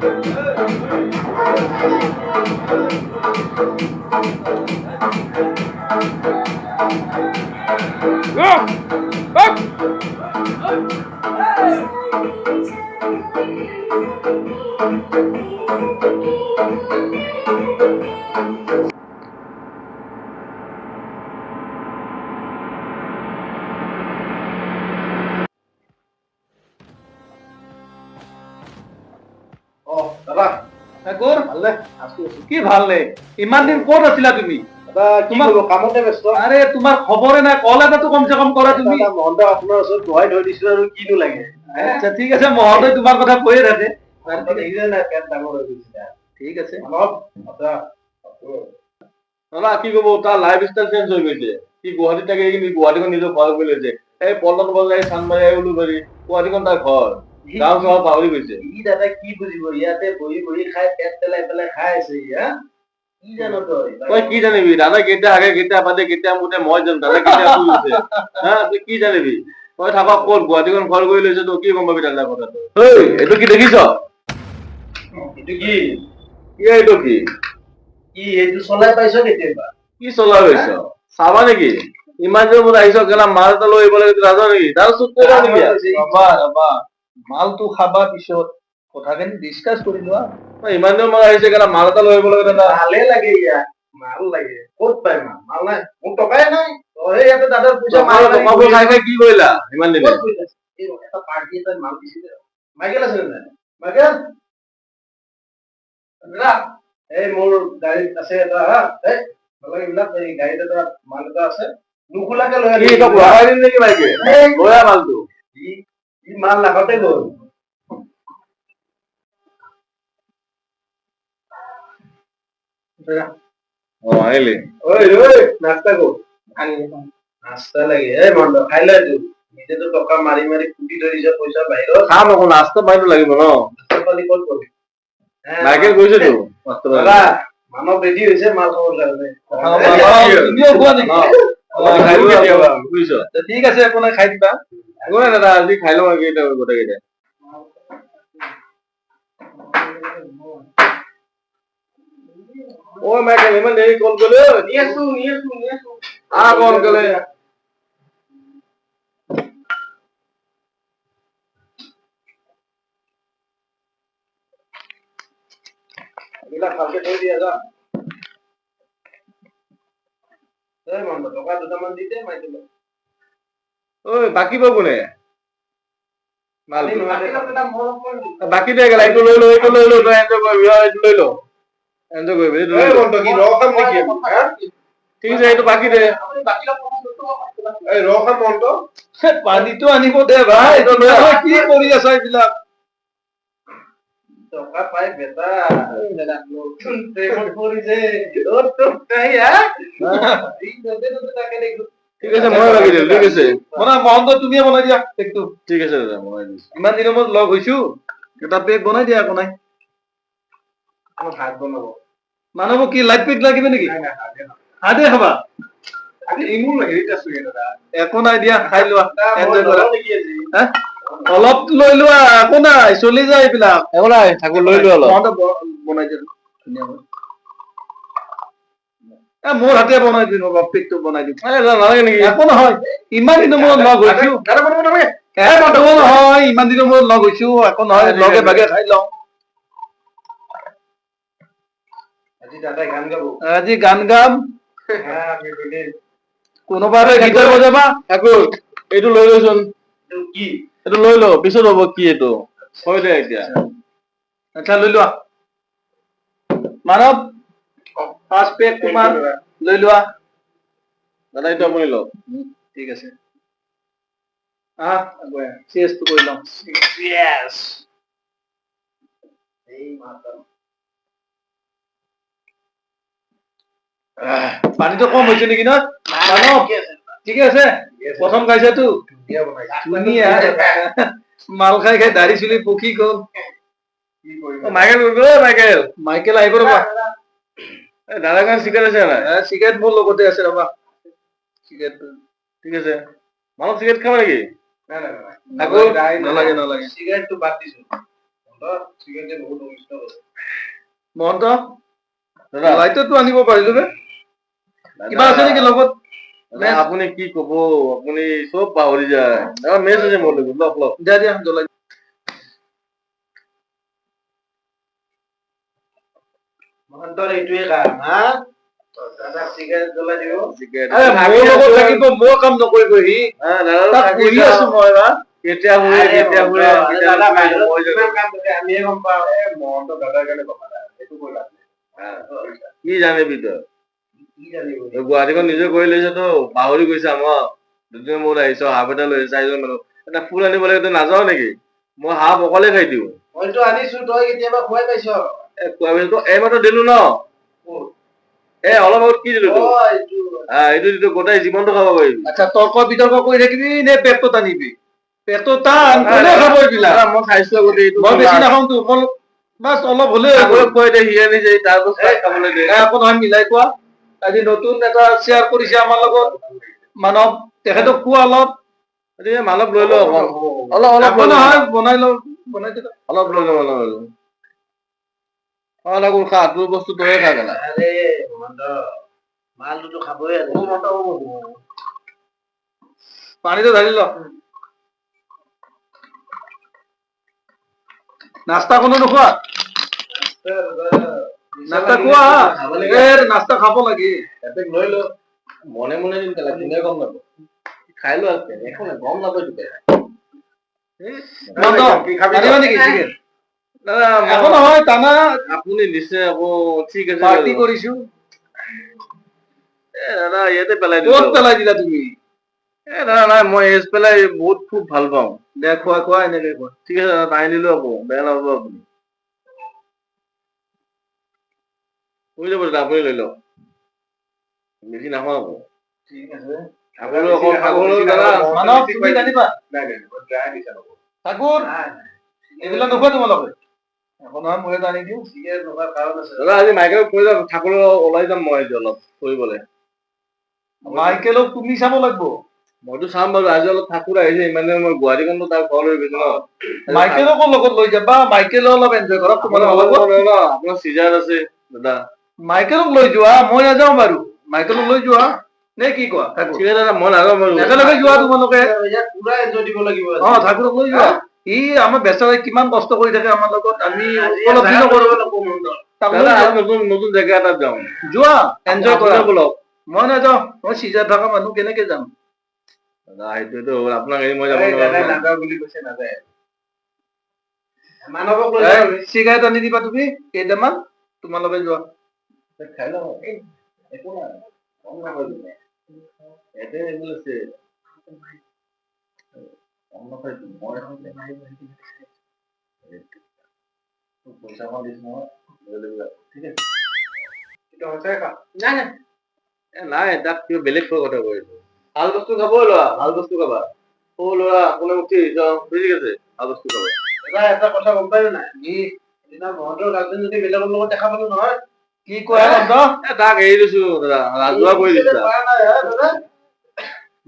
অ দাদা ঠাকুৰ ভালনে? আছো আছো। কি ভাল নে? ইমান দিন ক'ত আছিলা তুমি? দাদা কি কৰিব কামতে ব্যস্ত আৰে তোমাৰ খবৰে নাই, কল এটাতো কমচে কম কৰা তুমি। দাদা মহন্তক আপোনাৰ ওচৰত বহাই থৈ দিছিলো আৰু কিনো লাগে আচ্ছা ঠিক আছে, মহোদয় তোমাৰ কথা কৈয়ে থাকে। দেখিছে নাই পেট ডাঙৰ হৈ গৈছে ঠিক আছে। অলপ দাদা কি কব তাৰ লাইফ ষ্টাইল চেঞ্জ হৈ গৈছে সি গুৱাহাটীত থাকে কিন্তু গুৱাহাটীখন নিজৰ ঘৰ কৰি লৈছে এই পল্টন বজাৰ চানমাৰী উলুবাৰী গুৱাহাটীখন তাৰ ঘৰ গাঁও চহৰ পাহৰি গৈছে ই দাদা কি বুজিব ইয়াতে বহি বহি খাই পেট পেলাই পেলাই খাই আছে কি জানো তই কি জানিবি দাদা কেতিয়া হাগে কেতিয়া পাতে কেতিয়া মুঠে মই জানো দাদা কেতিয়া শুই গৈছে তই কি জানিবি তই থাকক ক'ত গুৱাহাটীখন ঘৰ কৰি লৈছে তই কি গম পাবি দাদা কথাটো এইটো কি দেখিছ এইটো কি এইটো কি কি এইটো চলাই পাইছ কেতিয়াবা কি চলাই পাইছ চাবা নেকি ইমান দিনৰ মূৰত আহিছ কেলা মাল এটা লৈ আহিব লাগে নাজানো নেকি তাৰ চুট কৰিবা নেকি ৰবা ৰবা, মালটো খাবা পিছত কথাখিনি ডিছকাছ কৰি লোৱা। ইমান দিনৰ মূৰত আহিছে কেলা মাল এটা লৈ আহিব লাগে দাদা ভালে লাগে ইয়াত মাল লাগে ক'ত পাই মাল মাল নাই মোৰ টকাই নাই তই ইয়াতে দাদাৰ পইচা মাল টকাবোৰ খাই খাই কি কৰিলা ইমান দিনে এটা পাৰ্টি এটা মাল দিছিলে মাইকেল আছে নাই মাইকেল এই মোৰ গাড়ীত আছে এটা এইবিলাক এই গাড়ীত এটা মাল এটা আছে নুখোলাকে লৈ আহি নেকি বাইকে লৈ আহ মালটো ই মাল লাগতে গ'ল আহিলি ঐ নাস্তা ক'ত নাস্তা লাগে এই মন্দ খাই লৈ তোৰ নিজেতো টকা মাৰি মাৰি ফুটি ধৰিছে পইচা বাহিৰত খাম আকৌ নাস্তা বাহিৰত লাগিব ন ক'ত কৰিবি মাইকেল গৈছেতো দাদা মানৱ ৰেডি হৈছে মাল খাবৰ কাৰণে তুমিও খোৱা নেকি? বুজিছ ঠিক আছে, একো নাই, খাই দিবা। একো নাই দাদা আজি খাই লওঁ গোটেই কেইটা ঐ মাইকেল ইমান দেৰি কল কৰিলে নি আছো কল কৰিলে এইবিলাক ভালকে থৈ দিয়া যা টকা দুটামান দি দে মাইকেল ঐ বাকী পাব কোনে বাকী দে গেলা এইটো লৈ ল তই এনজয় কৰিবি এইটো লৈ ল এনজয় কৰিবি ঠিক আছে এইটো বাকী দে পানীটো আনিব দে ভাই, কি কৰি আছা এইবিলাক? টকা পাই বেটা ঠিক আছে মই লাগি দিম ঠিক আছে মহন্ত তুমিয়ে বনাই দিয়া কেকটো। ঠিক আছে দাদা বনাই দিছো ইমান দিনৰ মূৰত লগ হৈছো, এটা পেক বনাই দিয়া, একো নাই। ভাত বনাব মানুহবোৰ কি লাইট পেক লাগিব নেকি? হাতে খাবা? একো নাই দিয়া, খাই লোৱা, এনজয় কৰা। অলপ লৈ লোৱা, একো নাই, চলি যায় এইবিলাক। একো নাই থাকো লৈ লোৱা অলপ বনাই দিয়া ধুনীয়াকৈ। মোৰ হাতে বনাই দিম, পেকটো বনাই দিম। নালাগে নেকি একো নহয়, ইমান দিনৰ মূৰত লগ হৈছো। নহয়, ইমান দিনৰ মূৰত লগ হৈছো, একো নহয়, লগে ভাগে খাই লওঁ। আজি গান গাম, কোনোবা গীটাৰ বজাবা। এইটো লৈ লৈচোন কি এইটো লৈ ল পিছত হ'ব কি এইটো হয় দে এতিয়া আচ্ছা লৈ লোৱা মানৱ, ফাৰ্ষ্ট পেক তোমাৰ লৈ লোৱা। দাদা এইটো আপুনি লওক ঠিক আছে, চিএছটো কৰি লওঁ। পানীটো কম হৈছে নেকি ন মানৱ? ঠিকে আছে, প্ৰথম খাইছাতো ধুনীয়া, মাল খাই খাই দাঢ়ি চুলি পকি গ'ল। মাইকেল আহিব ৰবা। দাদা কাৰণে চিগাৰেট আছে নাই চিগাৰেট মোৰ লগতে আছে ৰবা। চিগাৰেট ঠিক আছে মানৱ চিগাৰেট খাব নেকি নালাগে নালাগে। চিগাৰেটটো বাদ দিছো মহন্ত দাদা লাইটৰটো আনিব পাৰিলো বে কিবা আছে নেকি লগত দাদা, আপুনি কি কব আপুনি চব পাহৰি যায় দাদা মেচ আছে মোৰ লগত লওক লওক দিয়া দিয়া জ্বলাই মহন্তৰ এইটোৱে কাম হা দাদাক চিগাৰেট জ্বলাই দিব মোৰ লগত থাকিব মোৰ কাম নকৰিব সি তাক পঢ়ি আছো মই বা কেতিয়া ঘূৰে দাদা বাহিৰত কিমান কাম কৰে আমিহে গম পাওঁ মহন্ত দাদাৰ কাৰণে কথা নাই সেইটো কৈ লাভ নাই কি জানিবি তই কি জানিব গুৱাহাটীখন নিজে কৰি লৈছেতো পাহৰি গৈছা মই দুদিন মূৰত আহিছ হাফ এটা লৈ চাৰিজন মানুহ এটা ফুল আনিব লাগে তই নাযাও নেকি মই হাফ অকলে খাই দিওঁ মইতো আনিছো তই কেতিয়াবা খুৱাই পাইছ এইমাত্ৰ দিলো ন অলপ আগত কি দিলো তোক? এইটো দিলো গোটেই জীৱনটো খাব পাৰিবি আচ্ছা তৰ্ক বিতৰ্ক কৰি থাকিবি নে পেটটো টানিবি পেটটো টান কোনে খাব এইবিলাক মই খাইছো আগতে এইটো মই বেছি নাখাওঁ তো মই বাছ অলপ হ'লে আগতে খুৱাই দে সি আনি যায় তাৰ পাছত খাবলৈ দিয়ে আকৌ নহয় মিলাই কোৱা আজি নতুন এটা শ্বেয়াৰ কৰিছে আমাৰ লগত মানৱ তেখেতক কোৱা অলপ মানৱ লৈ লও অকণ অলপ অলপ একো নহয় বনাই লওঁ বনাই দিলে অলপ লৈ লওঁ অলপ লৈ লওঁ লাগো খা তোৰ বস্তু তয়ে খা গেলা আৰে মহন্ত মালটোতো খাবই আছে পানীটো ঢালি ল নাস্তা কোনো নোখোৱা নাস্তা খোৱা নাস্তা খাব লাগে এপেক লৈ ল মনে মনে দিম কেলা কোনে গম নাপাব খাই লো আছে এখন গম নাপায় তোকে আনিবা নেকি চিকেন দাদা একো নহয় টানা আপুনি দিছে আকৌ ঠিক আছে পাৰ্টি কৰিছো দাদা ইয়াতে পেলাই ক'ত দিলো পেলাই দিলা তুমি দাদা নাই মই এজ পেলাই বহুত খুব ভাল পাওঁ দে খোৱা খোৱা এনেকে খোৱা ঠিক আছে দাদা টানি দিলো আকৌ বেয়া নাপাব আপুনি হৈ যাব দাদা আপুনি লৈ লওক বেছি নাখাওঁ আকৌ ঠিক আছে খাবলৈ অকণ খাবলৈ দাদা মানৱ তুমি জানিবা ঠাকুৰ এইবিলাক নোখোৱা তোমালোকে একো নহয় ময়ে জানি দিওঁ চিগাৰেট নোখোৱাৰ কাৰণ আছে দাদা আজি মাইকেলক কৈ যাম ঠাকুৰৰ ওলাই যাম মই আজি অলপ ফুৰিবলৈ মাইকেলক তুমি চাব লাগিব মইতো চাম বাৰু আজি অলপ ঠাকুৰ আহিছে ইমানে মই গুৱাহাটীখনতো তাৰ ঘৰ হৈ গৈছো ন মাইকেলকো লগত লৈ যাবা মাইকেলো অলপ এনজয় কৰক তোমালোকৰ লগত আপোনাৰ চিজাৰ আছে দাদা মাইকেলক লৈ যোৱা মই নাযাওঁ বাৰু মাইকেলক লৈ যোৱা নে কি কোৱা ঠাকুৰ ঠিক আছে দাদা মই নাযাওঁ বাৰু একেলগে যোৱা তোমালোকে ইয়াত পুৰা এনজয় দিব লাগিব ঠাকুৰক লৈ যোৱা ই আমাৰ বেচাৰাই কিমান কষ্ট কৰি থাকে আমাৰ লগত আমি উপলব্ধি নকৰো তাক লৈ দাদা যোৱা। নতুন নতুন জেগা এটাত যাওঁ যোৱা এনজয় কৰা বলক মই নাযাওঁ মই চিজাৰ থকা মানুহ কেনেকে যাম দাদা সেইটোৱেতো হ'ল আপোনাক এৰি মই যাব নোৱাৰো নাযাওঁ বুলি কৈছে নাযায় মানৱক লৈ যাওঁ চিগাৰেট আনি দিবা তুমি কেইটামান তোমালোকে যোৱা খাই লওঁ একো নাই কম নাপায় তুমি ইয়াতে এইবোৰ আছে কম নাপায় মই পইচা অকণ দিছো নহয় লৈ ল'বি আৰু। ঠিক আছে নাই নাই নাই তাক কিবা বেলেগ কথা কৈছো ভাল বস্তু খাবই ল'ৰা ভাল বস্তু খাবা সৰু ল'ৰা আপোনাৰ উঠি ঠিক আছে ভাল বস্তু খাবা দাদা এটা কথা গম পাইছো নাই সিদিনা মহন্তৰ গাৰ্লফ্ৰেণ্ড যদি বেলেগৰ লগত দেখা পালো নহয় কি কোৱা বন্ধ তাক এৰি দিছো দাদা ৰাজহুৱা কৰি দিছো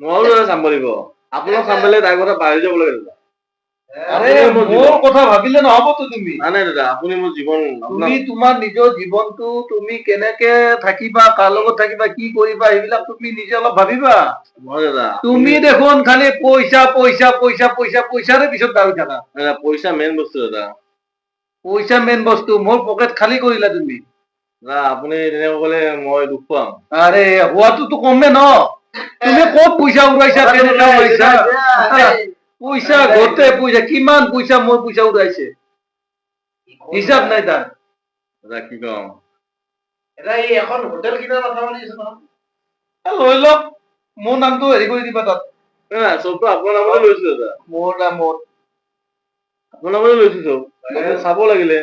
ময়ো দাদা চম্ভালিব আপোনাক চম্ভালিলে তাইৰ কথা পাহৰি যাব লাগে দাদা আৰে মোৰ কথা ভাবিলে নহবতো তুমি নাই নাই দাদা আপুনি মোৰ জীৱন তুমি তোমাৰ নিজৰ জীৱনটো তুমি কেনেকে থাকিবা কাৰ লগত থাকিবা কি কৰিবা সেইবিলাক তুমি নিজে অলপ ভাবিবা নহয় দাদা তুমি দেখোন খালি পইচা পইচা পইচা পইচা পইচাৰে পিছত দাবি থাকা দাদা পইচা মেইন বস্তু দাদা পইচা মেইন বস্তু মোৰ পকেট খালী কৰিলা তুমি দাদা আপুনি তেনেকৈ ক'লে মই দুখ পাম আৰে হোৱাটোতো কমে ন তুমি ক'ত পইচা উৰাইছা কেনেকা পইচা পইচা গোটেই পইচা কিমান পইচা মোৰ পইচা উৰাইছে হিচাপ নাই তাৰ দাদা কি কম এটা এই এখন হোটেল কিনাৰ মাথা মাৰি আছে নহয় লৈ লওক মোৰ নামটো হেৰি কৰি দিবা তাত নাই চবটো আপোনাৰ নামতে লৈছো দাদা মোৰ নামত আপোনাৰ নামতে লৈছো চব আপুনি চাব লাগিলে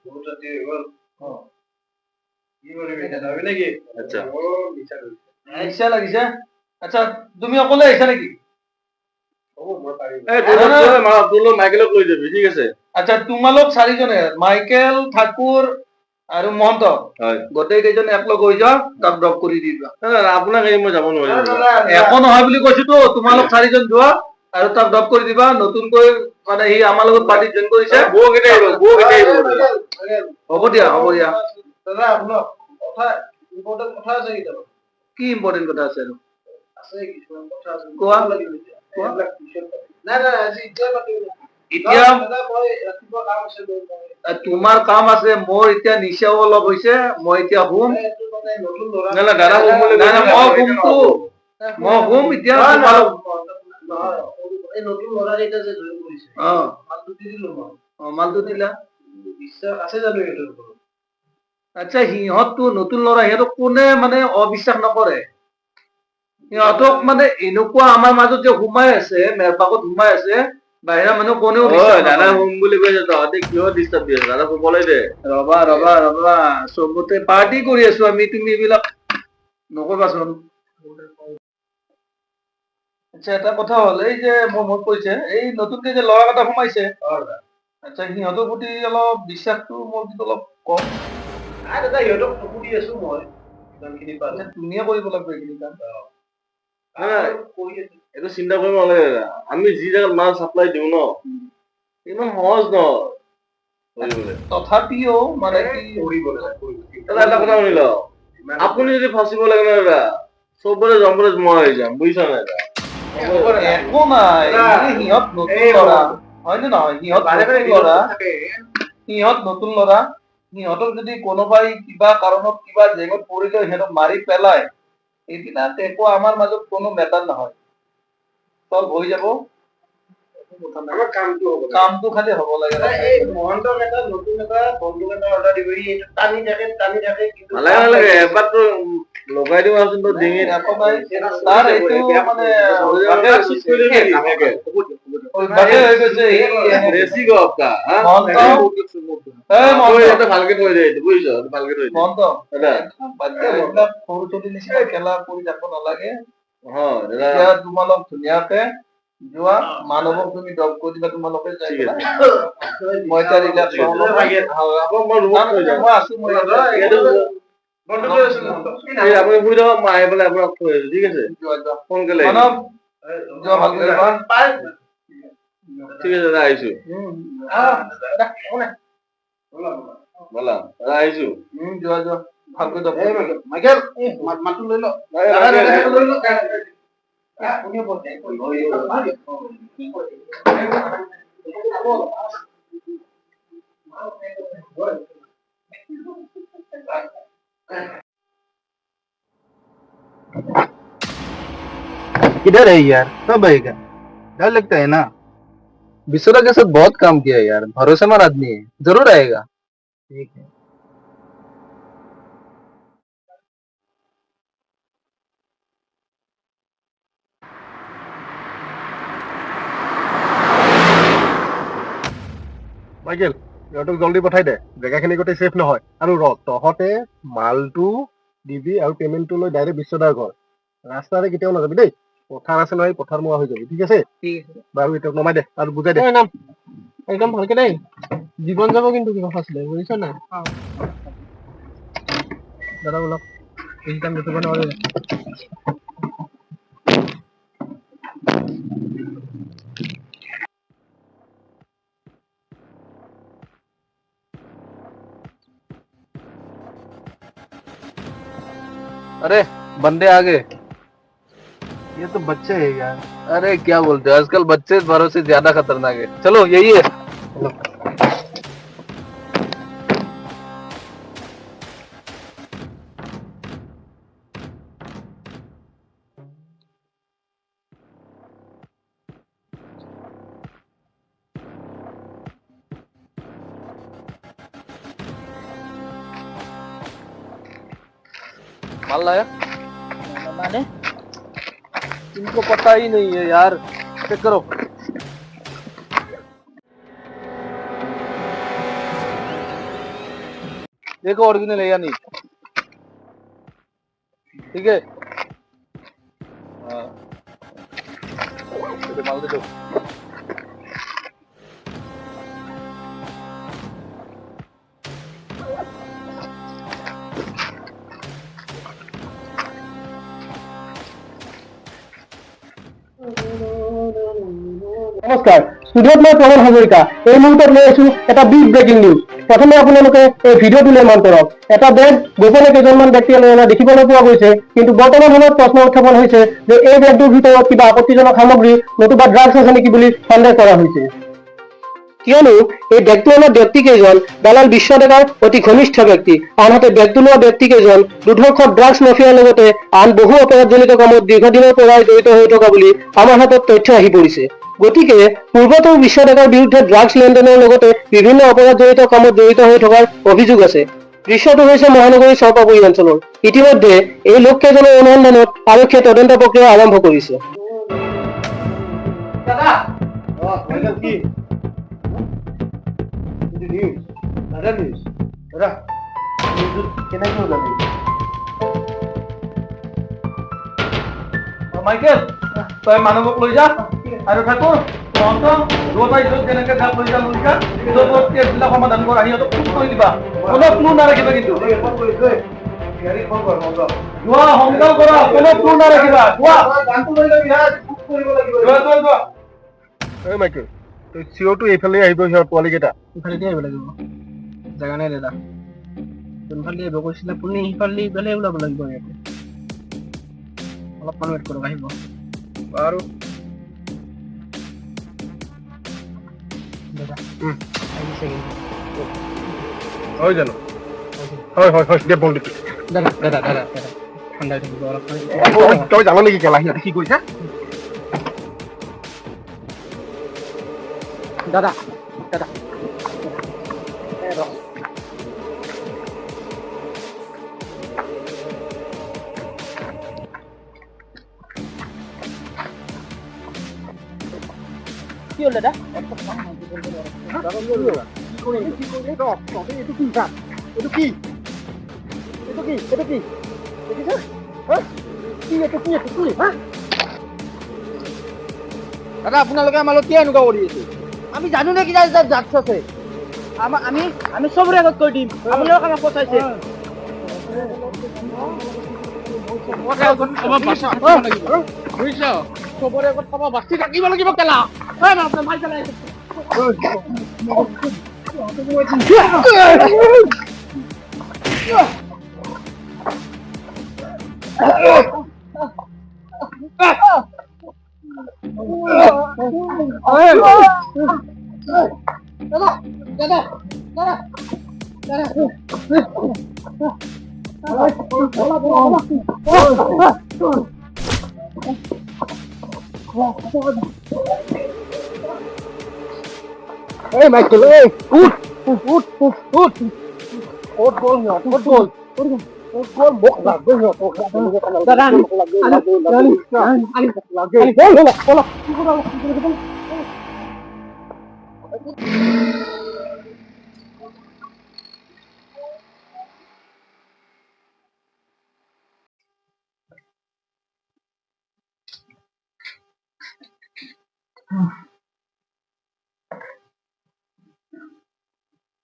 বহুত ৰাতি হৈ গ'ল কি কৰিবি এতিয়া যাবি নেকি আচ্ছা ইচ্ছা লাগিছে আচ্ছা তুমি অকলে আহিছা নেকি এই তোৰ লগত মাইকেলক লৈ যাবি ঠিক আছে আচ্ছা তোমালোক চাৰিজনে মাইকেল ঠাকুৰ আৰু মহন্ত হয় গোটেই কেইজনে একলগ হৈ যোৱা তাক ড্ৰপ কৰি দিবা আপোনাক এৰি মই যাব নোৱাৰিম একো নহয় বুলি কৈছোতো তোমালোক চাৰিজন যোৱা আৰু তাক ড্ৰপ কৰি দিবা নতুনকৈ মানে সি আমাৰ লগত পাৰ্টি জইন কৰিছে বৌ কেতিয়া আহিব হ'ব দিয়া দাদা শুনক কথা ইম্পৰ্টেণ্ট কথা আছে কেইটামান কি ইম্পৰ্টেণ্ট কথা আছে আৰু আছে কিছুমান কথা আছে কোৱা। কোৱা নাই আজি এতিয়া পাতিম এতিয়া দাদা মই ৰাতিপুৱা কাম আছে তোমাৰ কাম আছে মোৰ এতিয়া নিচাও অলপ হৈছে মই এতিয়া শুম মানে নতুন ল'ৰা নাই নাই দাদা শুম বুলি মই শুমতো মই শুম এতিয়া তোমালোক নহয় এই নতুন ল'ৰা কেইটা যে জইন কৰিছে মালটো দি দিলো মই মালটো দিলা বিশ্বাস আছে জানো এইটোৰ ওপৰত আচ্ছা সিহঁতটো নতুন ল'ৰা সিহঁতক কোনে মানে অবিশ্বাস নকৰে সিহঁতক মানে এনেকুৱা আমাৰ মাজত যে সোমাই আছে মেৰপাকত সোমাই আছে বাহিৰা মানুহ কোনেও দাদা শুম বুলি কৈছে তহঁতে কিয় ডিষ্টাৰ্ব দি আছ দাদা শুবলৈ দে ৰবা চবতে পাৰ্টি কৰি আছো আমি তুমি এইবিলাক নকবাচোন আচ্ছা এটা কথা হ'ল এই যে মোৰ মনত পৰিছে এই নতুনকে যে ল'ৰা এটা সোমাইছে আচ্ছা সিহঁতৰ প্ৰতি অলপ বিশ্বাসটো মোৰ কিন্তু অলপ কম নাই দাদা সিহঁতক চকু দি আছো মই যিমানখিনি পাৰো তুমিয়ে কৰিব লাগিব এইখিনি কাম এইটো চিন্তা কৰিব নালাগে দাদা আমি যি জেগাত মাল চাপ্লাই দিওঁ ন ইমান সহজ নহয় তথাপিও মানে কি দাদা এটা কথা শুনি লওক আপুনি যদি ফাঁচিব লাগে ন দাদা চবৰে জম্বলে মই হৈ যাম বুজিছা নাই একো নাই সিহঁত নতুন ল'ৰা হয় নে নহয় সিহঁত নতুন ল'ৰা সিহঁতক যদি কোনোবাই কিবা কাৰণত কিবা জেগত পৰিলে সিহঁতক মাৰি পেলায় সেইদিনা একো আমাৰ মাজত কোনো মেটাৰ নহয় চব হৈ যাব কামটো খালি হ'ব লাগে এই মহন্তক এটা নতুন এটা বন্ধুক এটা অৰ্ডাৰ দিব এইটো টানি থাকে কিন্তু নালাগে এবাৰতো লগাই দিম আচোন তো ডিঙিত তাৰ এইটো মানে বেছি গপ্তা ভালকে থৈ দে এইটো বুজিছ ভালকে থৈ দে সৰু চলি নিচিনা খেলা কৰি যাব নালাগে তোমালোক ধুনীয়াকে যোৱা মানৱক তুমি ড্ৰপ কৰি দিবা তোমালোকে মই আপুনি শুই থাকক মই আহি পেলাই আপোনাক থৈ আছো ঠিক আছে সোনকালে ঠিক আছে দাদা আহিছো বলা দাদা আহিছো যোৱা ভালকৈ মাইকেল মাতটো লৈ ল किधर है यार कब आएगा डर लगता है ना बिसरा के साथ बहुत काम किया है यार भरोसेमंद आदमी है जरूर आएगा ठीक है মাইকেল ইহঁতক জলদি পঠাই দে জেগাখিনি গোটেই ছেফ নহয় আৰু ৰ তহঁতে মালটো দিবি আৰু পেমেণ্টটো লৈ ডাইৰেক্ট বিশ্বদাৰ ঘৰ ৰাস্তাৰে কেতিয়াও নাযাবি দেই পথাৰ আছে নহয় পথাৰ মোৱা হৈ যাবি ঠিক আছে বাৰু এতিয়া নমাই দে আৰু বুজাই দে একদম ভালকে দেই জীৱন যাব কিন্তু কিবা ফাছিলে বুজিছ নাই দাদা ওলাওক এই কাম দেখিব নোৱাৰে अरे बंदे आ गए ये तो बच्चे है यार अरे क्या बोलते हो आजकल बच्चे भरोसे ज्यादा खतरनाक है चलो यही है माल लाया মানে इनको पता ही नहीं है यार चेक करो देखो ओरिजिनल है या नहीं ठीक है हाँ माल दे दो নমস্কাৰ, ষ্টুডিঅ'ত মই প্ৰমোদ হাজৰিকা। এই মুহূৰ্তত লৈ আছো এটা বিগ ব্ৰেকিং নিউজ। প্ৰথমে আপোনালোকে এই ভিডিঅ'টো নিৰ্মাণ কৰক। এটা বেগ গোপনে কেইজনমান ব্যক্তিয়ে লৈ অনা দেখিবলৈ পোৱা গৈছে, কিন্তু বৰ্তমান সময়ত প্ৰশ্ন উত্থাপন হৈছে যে এই বেগটোৰ ভিতৰত কিবা আপত্তিজনক সামগ্ৰী নতুবা ড্ৰাগছ আছে নেকি বুলি সন্দেহ কৰা হৈছে। কিয়নো এই বেগটো অনা ব্যক্তিকেইজন দালাল বিশ্ব ডেকাৰ অতি ঘনিষ্ঠ ব্যক্তি। আনহাতে বেগটো লোৱা ব্যক্তিকেইজন দুৰ্ধৰ্ষ ড্ৰাগছ মাফিয়াৰ লগতে আন বহু অপৰাধজনিত কামত দীৰ্ঘদিনৰ পৰাই জড়িত হৈ থকা বুলি আমাৰ হাতত তথ্য আহি পৰিছে। গতিকে পূৰ্বতো বিশ্ব ডেকাৰ বিৰুদ্ধে ড্ৰাগছ লেনদেনৰ লগতে বিভিন্ন অপৰাধজনিত কামত জড়িত হৈ থকাৰ অভিযোগ আছে। দৃশ্যটো হৈছে মহানগৰীৰ চৰপাপুৰী অঞ্চলৰ। ইতিমধ্যে এই লোককেইজনৰ অনুসন্ধানত আৰক্ষীয়ে তদন্ত প্ৰক্ৰিয়া আৰম্ভ কৰিছে। কি নিউজ দাদা নিউজ দাদা কেনেকৈ ওলাবি মাইকেল তই মানুহক লৈ যা আৰু ঠাকুৰ তহঁত দুটাই য'ত যেনেকে যাক লৈ যা কেছবিলাক সমাধান কৰা সিহঁতক ফোন কৰি দিবা কোনো ক্লু নাৰাখিবা কিন্তু যোৱা সোনকাল কৰা কোনো ক্লু নাৰাখিবা যোৱা মাইকেল তই চিঅ'টো এইফালে আহিব সিহঁত পোৱালীকেইটা ইফালেদি আহিব লাগিব, জেগা নাই দাদা। যোনফালে আহিব কৈছিলে আপুনি সিফালে ইফালে ওলাব লাগিব ইয়াতে। অলপমান ৱেইট কৰক, আহিব আৰু দাদা। আহিছে কিন্তু হয় জানো হয় হয় হয় দে বন্ধু দাদা দাদা দাদা দাদা ঠাণ্ডা হৈ থাকিব অলপমান। তই জান নেকি কেলা সিহঁতে কি কৈছে দাদা দাদা কি হ'ল দাদা? দাদা আপোনালোকে আমাৰ লগত কিয় এনেকুৱা কৰি আছে? আমি জানো নে কিনা তাত ড্ৰাগছ আছে। আমি চবৰে আগত কৈ দিম আপোনালোকে আমাক ফচাইছে। চবৰে আগত খাব বাচি থাকিব লাগিব কেলা। Hey Michael, hey, ut, gol, bok lag,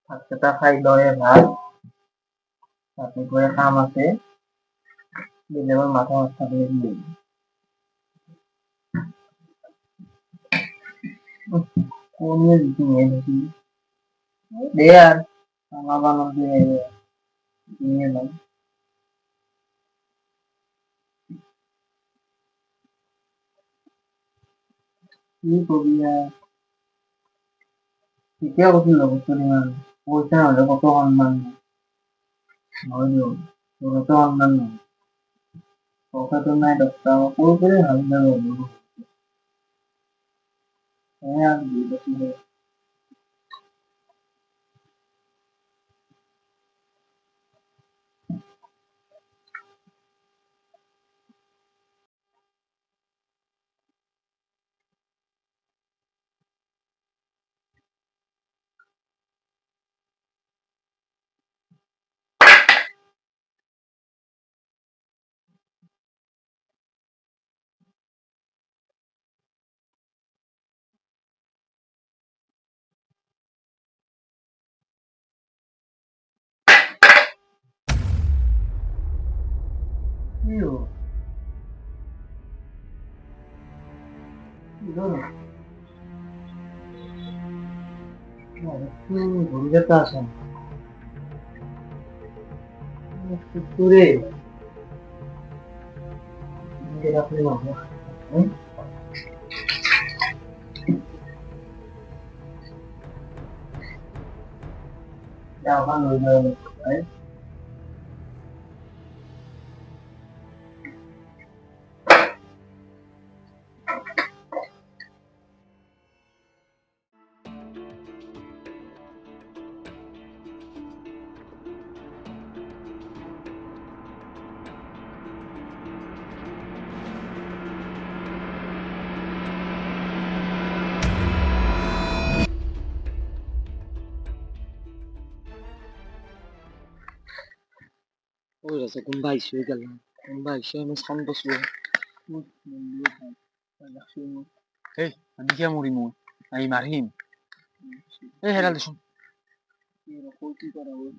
ভাতকেইটা খাই লয় ভাত ৰাতিপুৱাই কাম আছে বেলেগৰ মাথা মাথা কোনে যিটো দে আর আমার দিয়ে নাই কি কবি আর কেতিয়া কৈছিল বস্তু ইমান পইচা হলে কত সন্মান নহয় দিয়ক তোৰতো সন্মান নহয় পইচাটো নাই 10 টকা কৈ কৰি ভাল নালাগে আৰু দি দিছিলে Io. Idoro. ঘুরে যেতে আসেন দূরে আপনি যাও ভালো ওই আছে কোন ভাই শুয়ে গেল কোন ভাই শুয়ে আমি সাউন্ড বসলো এই আমি কি মরি মু আমি মারিম এই হেরাল শুন কি করা হবে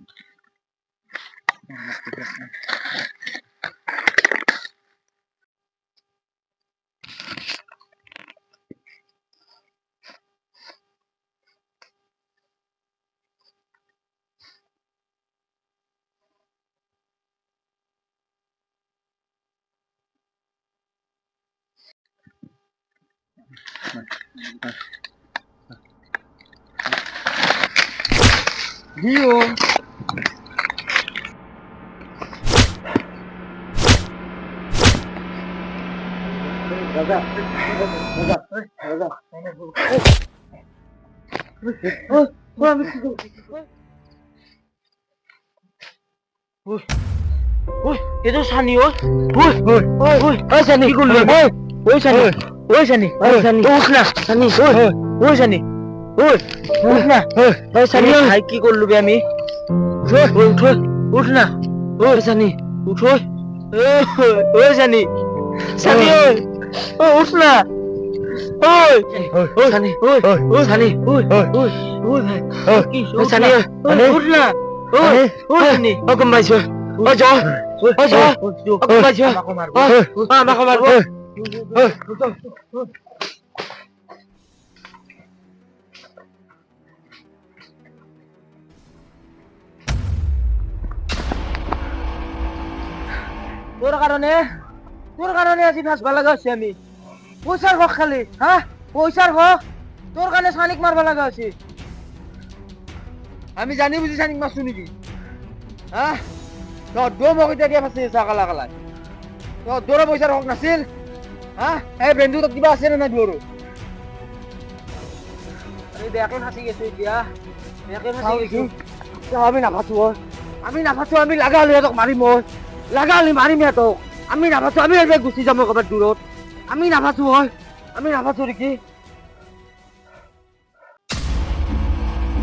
Dio! itu Sani oi Sani কি করলি ওই Sani উঠ না Sani ওই Sani উঠ না ওই Sani ভাই কি করলু বে আমি উঠ না ওই Sani উঠ ওই Sani Sani ওই উঠ না ওই Sani Sani ওই Sani উঠ না ওই Sani ও কমাই ছো ও যা ও কমাই ছো আমাকে মারবো তোর কারণে আজি ফাঁসবা লাগা হচ্ছে আমি পয়সার হক খালি হ্যাঁ পয়সার হক তোর কারণে সানিক মারবা লাগা হচ্ছে আমি জানি বুঝি সানিক মারছু নাকি হ্যাঁ তোর দো মগিটা দিয়ে ফাঁসি সাকালা কালা তোর দোরে পয়সার হক নাছিল হ্যাঁ এই বেন্দু তো কিবা আছে না দোর আরে বেয়াকে ফাঁসি গেছে দিয়া বেয়াকে ফাঁসি গেছে আমি না ফাঁসু আমি লাগালে তোক মারিম লাগালি মারিম তোক আমি নাভাছো আমি এবার গুচি যাম কবাৰ দূৰত আমি নাভাছো হয় আমি নাভাছো নেকি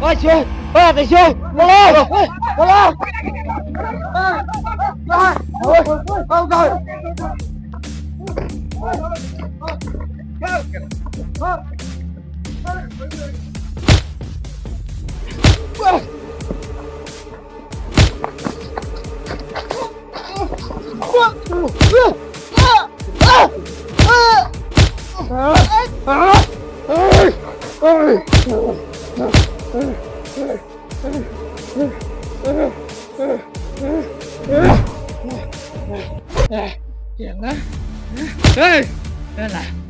ওই ছে ওই দেশে বলো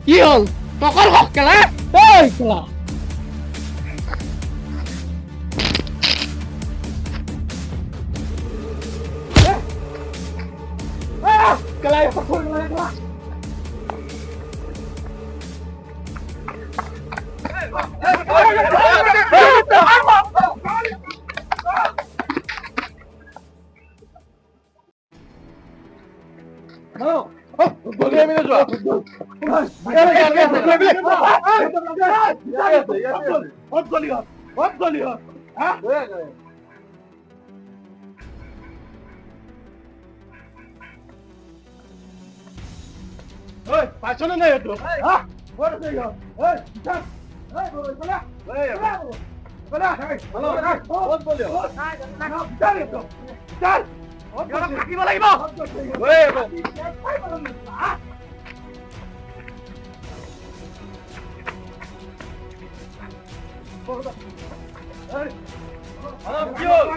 কি হল টকাৰ হক কেলা কেলা পাইছনে নাই এটো হ্যাঁ বড় দেই এই চল এই বড় চলা এই বড় হ্যালো বল বলিও চল এটো চল ওরা থাকিব লাগিব এই কি হ'ল?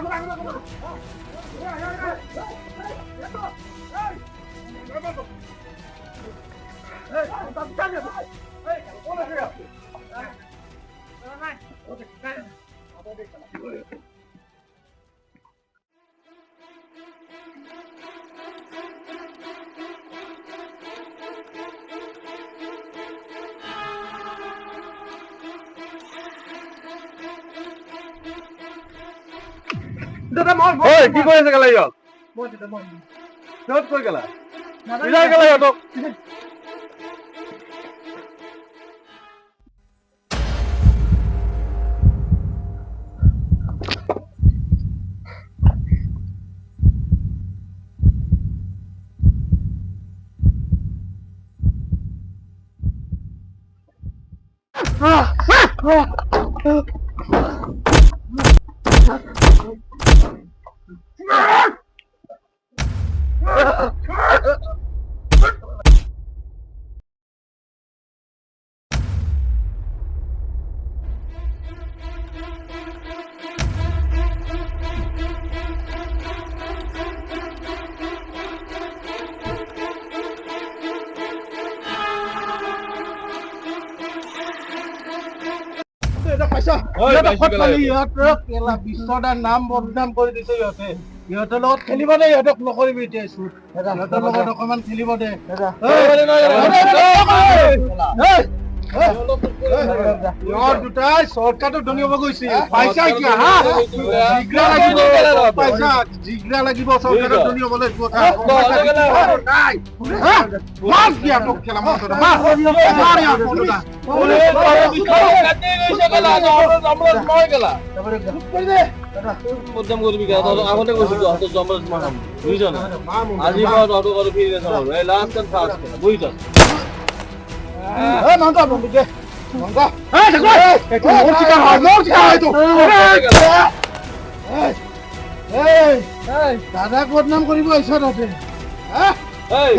ঐ, কি কৰি আছে গেলা ইহঁত? সিহঁত কৈ গেলা? বিদায় গেলা ইহঁতক। বিশ্বদাৰ নাম বদনাম কৰি দিছে ইহঁতে। ইহঁতৰ লগত খেলিব দে, ইহঁতক নকৰিবি এতিয়া। সিহঁতৰ লগত অকমান খেলিব দে। ইহঁত দুটাই চৰকাৰটো ধনিয়াব গৈছে। পাইছা এতিয়া হা? জিগৰা লাগিব, পাইছা? জিগৰা লাগিব চৰকাৰক ধনিয়াবলৈ। নাই মাৰ দিয়া তোক খেলা মতটা মাৰ ইয়াৰ ফটোটা আগতে কৈছিলো বুজিছ না? আজি মই তহঁতক আৰু ফিৰি নাচাওঁ। এই লাষ্ট এণ্ড ফাৰ্ষ্ট বুজিছ? দাদাক বদনাম কৰিব আহিছ তহঁতে? এই